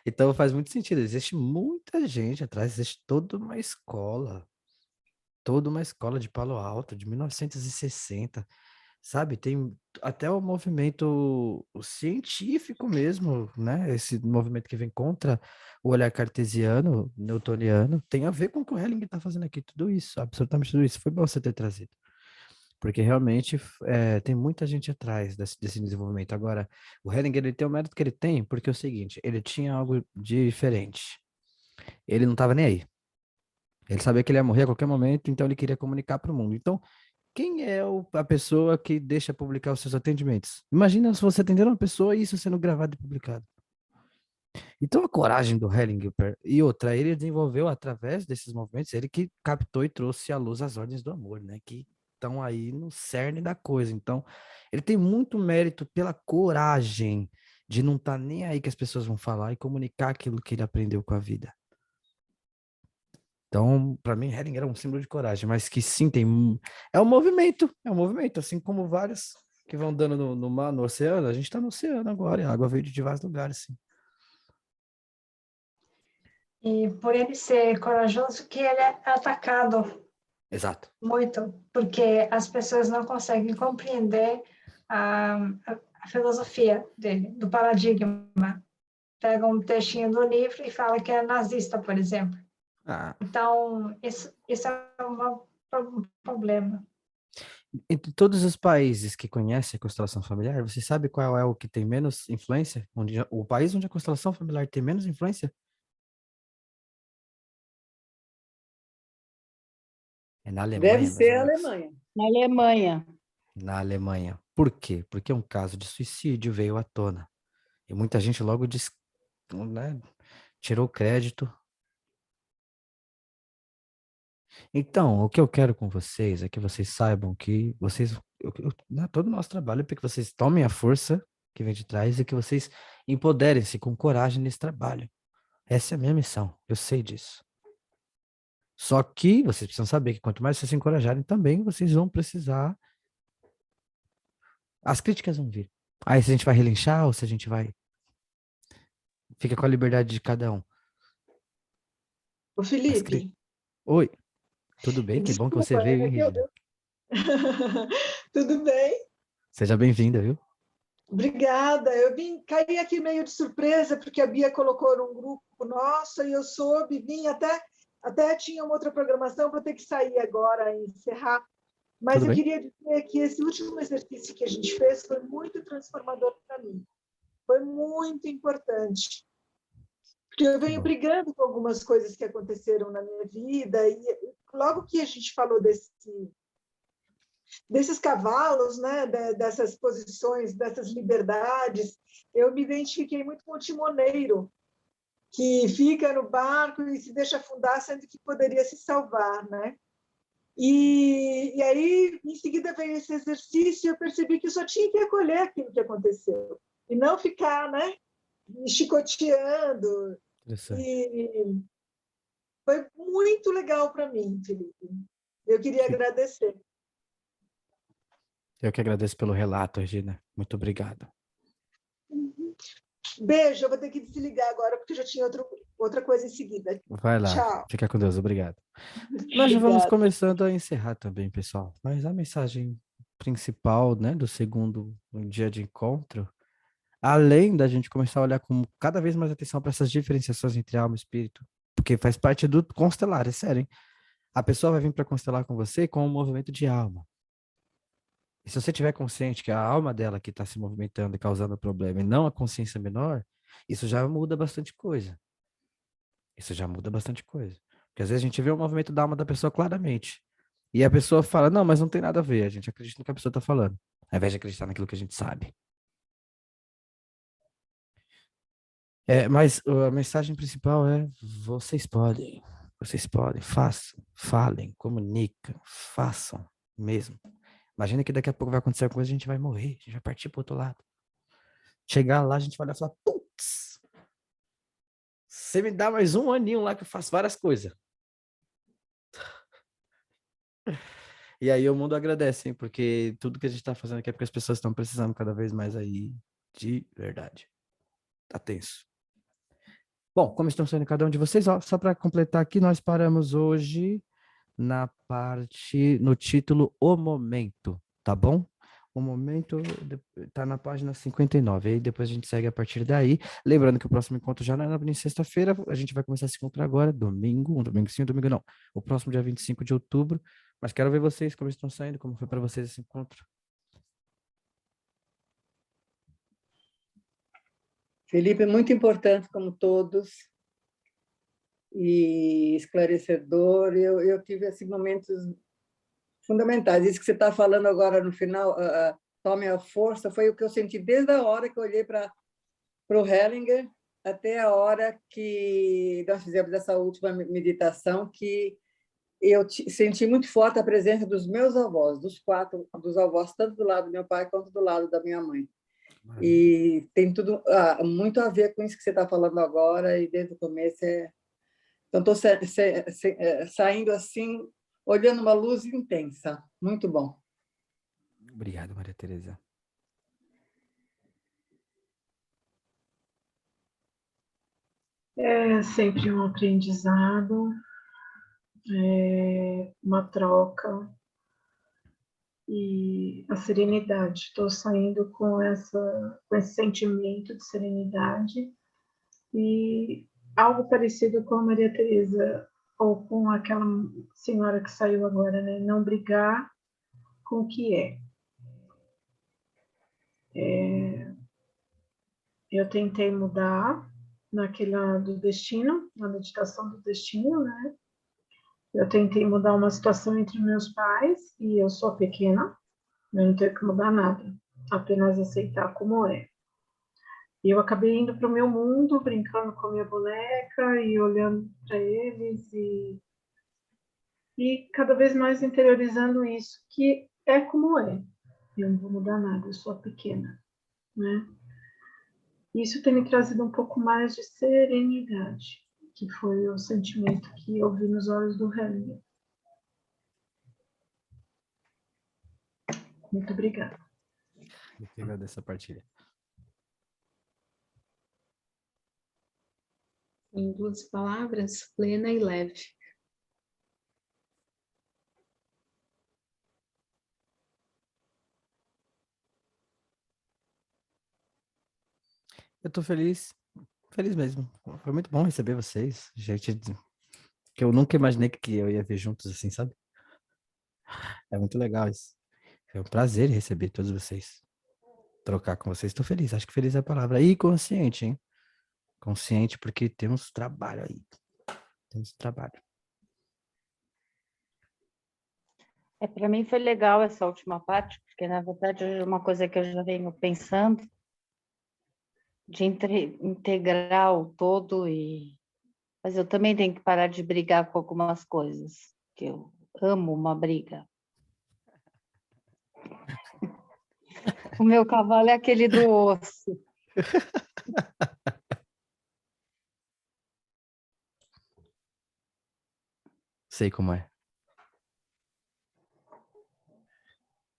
Então faz muito sentido. Existe muita gente atrás, existe toda uma escola de Palo Alto, de 1960, sabe? Tem até o movimento científico mesmo, né? Esse movimento que vem contra o olhar cartesiano, newtoniano, tem a ver com o que o Hellinger está fazendo aqui, tudo isso, absolutamente tudo isso. Foi bom você ter trazido. Porque realmente tem muita gente atrás desse desenvolvimento. Agora, o Hellinger ele tem o mérito que ele tem, porque é o seguinte, ele tinha algo diferente. Ele não estava nem aí. Ele sabia que ele ia morrer a qualquer momento, então ele queria comunicar para o mundo. Então, quem é a pessoa que deixa publicar os seus atendimentos? Imagina se você atender uma pessoa e isso sendo gravado e publicado. Então, a coragem do Hellinger e outra, ele desenvolveu através desses movimentos, ele que captou e trouxe à luz as ordens do amor, né? Que estão aí no cerne da coisa. Então, ele tem muito mérito pela coragem de não estar nem aí que as pessoas vão falar e comunicar aquilo que ele aprendeu com a vida. Então, para mim, Hellinger é um símbolo de coragem, mas que sim, é um movimento, assim como vários que vão dando no mar, no oceano, a gente está no oceano agora, e a água veio de vários lugares, sim. E por ele ser corajoso, que ele é atacado Exato. muito, porque as pessoas não conseguem compreender a filosofia dele, do paradigma. Pega um textinho do livro e fala que é nazista, por exemplo. Ah, Então, isso é um problema. entre todos os países que conhecem a constelação familiar, você sabe qual é o que tem menos influência? O país onde a constelação familiar tem menos influência? É na Alemanha, Deve meus ser a amigos. Alemanha. Na Alemanha. Na Alemanha. Por quê? Porque um caso de suicídio veio à tona. E muita gente logo né, tirou crédito. Então, o que eu quero com vocês é que vocês saibam que vocês, né, todo o nosso trabalho é para que vocês tomem a força que vem de trás e que vocês empoderem-se com coragem nesse trabalho. Essa é a minha missão, eu sei disso. Só que vocês precisam saber que quanto mais vocês se encorajarem também, vocês vão precisar. As críticas vão vir. Aí se a gente vai relinchar ou se a gente vai. Fica com a liberdade de cada um. O As Felipe, Oi, tudo bem? Que bom que você desculpa, veio, é hein, que Regina? Tudo bem? Seja bem-vinda, viu? Obrigada. Eu caí aqui meio de surpresa, porque a Bia colocou num grupo nosso e eu soube, vim até tinha uma outra programação, vou ter que sair agora e encerrar. Mas Tudo eu bem? queria dizer que esse último exercício que a gente fez foi muito transformador para mim. Foi muito importante. Porque eu venho Bom. brigando com algumas coisas que aconteceram na minha vida e logo que a gente falou desses cavalos, né, dessas posições, dessas liberdades, eu me identifiquei muito com o timoneiro, que fica no barco e se deixa afundar, sendo que poderia se salvar, né? E aí, em seguida, veio esse exercício e eu percebi que eu só tinha que acolher aquilo que aconteceu e não ficar, né, me chicoteando. Interessante. E foi muito legal para mim, Felipe. Eu queria agradecer. Eu que agradeço pelo relato, Regina. Muito obrigado. Beijo, eu vou ter que desligar agora, porque já tinha outra coisa em seguida. Vai lá. Tchau. Fica com Deus. Obrigado. Nós já vamos Obrigada. começando a encerrar também, pessoal. Mas a mensagem principal, né, do segundo dia de encontro, além da gente começar a olhar com cada vez mais atenção para essas diferenciações entre alma e espírito, porque faz parte do constelar, é sério, hein? A pessoa vai vir para constelar com você com um movimento de alma. E se você tiver consciente que é a alma dela que está se movimentando e causando problema, e não a consciência menor, isso já muda bastante coisa. Isso já muda bastante coisa. Porque às vezes a gente vê o movimento da alma da pessoa claramente. E a pessoa fala, não, mas não tem nada a ver. A gente acredita no que a pessoa está falando, ao invés de acreditar naquilo que a gente sabe. Mas a mensagem principal é: vocês podem, façam, falem, comunicam, façam mesmo. Imagina que daqui a pouco vai acontecer alguma coisa, a gente vai morrer, a gente vai partir para o outro lado. Chegar lá, a gente vai olhar e falar, putz, você me dá mais um aninho lá que eu faço várias coisas. E aí o mundo agradece, hein? Porque tudo que a gente está fazendo aqui é porque as pessoas estão precisando cada vez mais aí de verdade. Tá tenso. Bom, como estão sendo cada um de vocês, ó, só para completar aqui, nós paramos hoje no título O Momento, tá bom? O Momento tá na página 59, aí depois a gente segue a partir daí. Lembrando que o próximo encontro já não é na sexta-feira, a gente vai começar a se encontrar agora, domingo, um domingo sim, um domingo não. O próximo dia 25 de outubro, mas quero ver vocês, como estão saindo, como foi para vocês esse encontro. Felipe, muito importante, como todos, e esclarecedor. Eu tive assim, momentos fundamentais. Isso que você está falando agora no final, tome a força, foi o que eu senti desde a hora que eu olhei para o Hellinger até a hora que nós fizemos essa última meditação, que eu senti muito forte a presença dos meus avós, dos avós, tanto do lado do meu pai quanto do lado da minha mãe. E tem tudo muito a ver com isso que você está falando agora, e desde o começo Então, estou saindo assim, olhando uma luz intensa. Muito bom. Obrigado, Maria Tereza. É sempre um aprendizado, uma troca e a serenidade. Estou saindo com esse sentimento de serenidade e algo parecido com a Maria Tereza ou com aquela senhora que saiu agora, né? Não brigar com o que é. Eu tentei mudar naquela do destino, na meditação do destino, né? Eu tentei mudar uma situação entre meus pais e eu sou pequena, eu não tenho que mudar nada, apenas aceitar como é. E eu acabei indo para o meu mundo, brincando com a minha boneca e olhando para eles e cada vez mais interiorizando isso, que é como é. Eu não vou mudar nada, eu sou pequena, né? Isso tem me trazido um pouco mais de serenidade, que foi o sentimento que eu vi nos olhos do Hellinger. Muito obrigada. Eu que agradeço a partilha. Em 2 palavras, plena e leve. Eu tô feliz, feliz mesmo. Foi muito bom receber vocês. Gente, que eu nunca imaginei que eu ia ver juntos assim, sabe? É muito legal isso. É um prazer receber todos vocês. Trocar com vocês. Tô feliz, acho que feliz é a palavra. E consciente, hein? Consciente porque temos trabalho aí. Temos trabalho. Para mim foi legal essa última parte, porque na verdade é uma coisa que eu já venho pensando, de integrar o todo, mas eu também tenho que parar de brigar com algumas coisas, que eu amo uma briga. O meu cavalo é aquele do osso. Sei como é.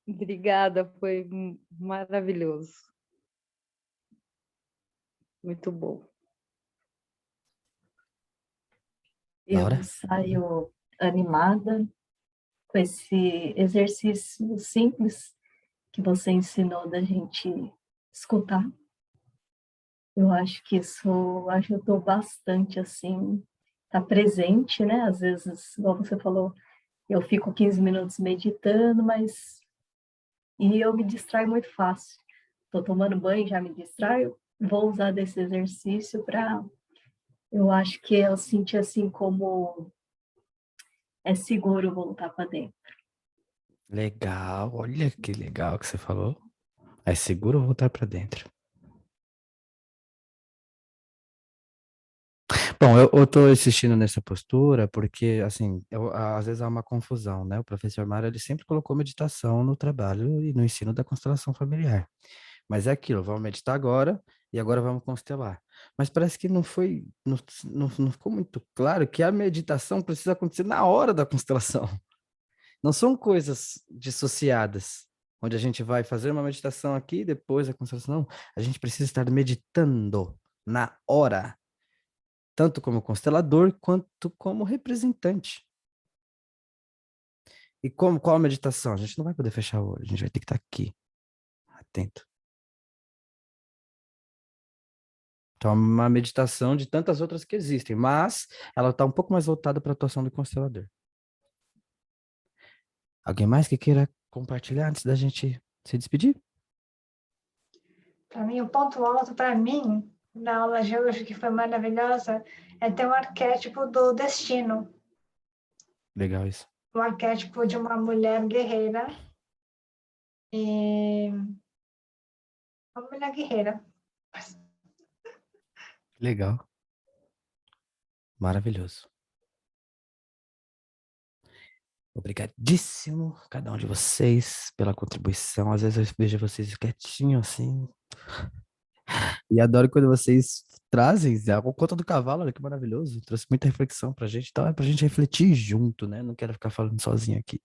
Obrigada, foi maravilhoso. Muito bom. Laura? Eu saio animada com esse exercício simples que você ensinou da gente escutar. Eu acho que isso ajudou bastante, assim, tá presente, né? Às vezes, igual você falou, eu fico 15 minutos meditando, mas e eu me distraio muito fácil. Estou tomando banho, já me distraio. Vou usar desse exercício para, eu acho que eu senti assim como é seguro voltar para dentro. Legal, olha que legal que você falou. É seguro voltar para dentro. Bom, eu tô insistindo nessa postura porque, assim, às vezes há uma confusão, né? O professor Mário, ele sempre colocou meditação no trabalho e no ensino da constelação familiar. Mas é aquilo, vamos meditar agora e agora vamos constelar. Mas parece que não foi, não ficou muito claro que a meditação precisa acontecer na hora da constelação. Não são coisas dissociadas, onde a gente vai fazer uma meditação aqui e depois a constelação. Não, a gente precisa estar meditando na hora, tanto como constelador quanto como representante. E qual a meditação? A gente não vai poder fechar o olho, a gente vai ter que estar aqui, atento. Então, é uma meditação de tantas outras que existem, mas ela está um pouco mais voltada para a atuação do constelador. Alguém mais que queira compartilhar antes da gente se despedir? Para mim, o ponto alto, para mim, na aula de hoje, que foi maravilhosa, é ter um arquétipo do destino. Legal isso. O arquétipo de uma mulher guerreira. E uma mulher guerreira. Legal. Maravilhoso. Obrigadíssimo, cada um de vocês, pela contribuição. Às vezes eu vejo vocês quietinho assim. E adoro quando vocês trazem a conta do cavalo, olha que maravilhoso. Trouxe muita reflexão pra gente. Então é pra gente refletir junto, né? Não quero ficar falando sozinho aqui.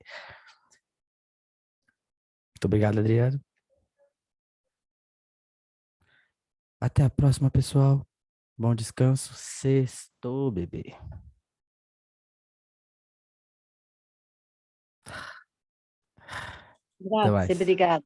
Muito obrigado, Adriano. Até a próxima, pessoal. Bom descanso. Sextou, bebê. Até Grazie, mais. obrigada.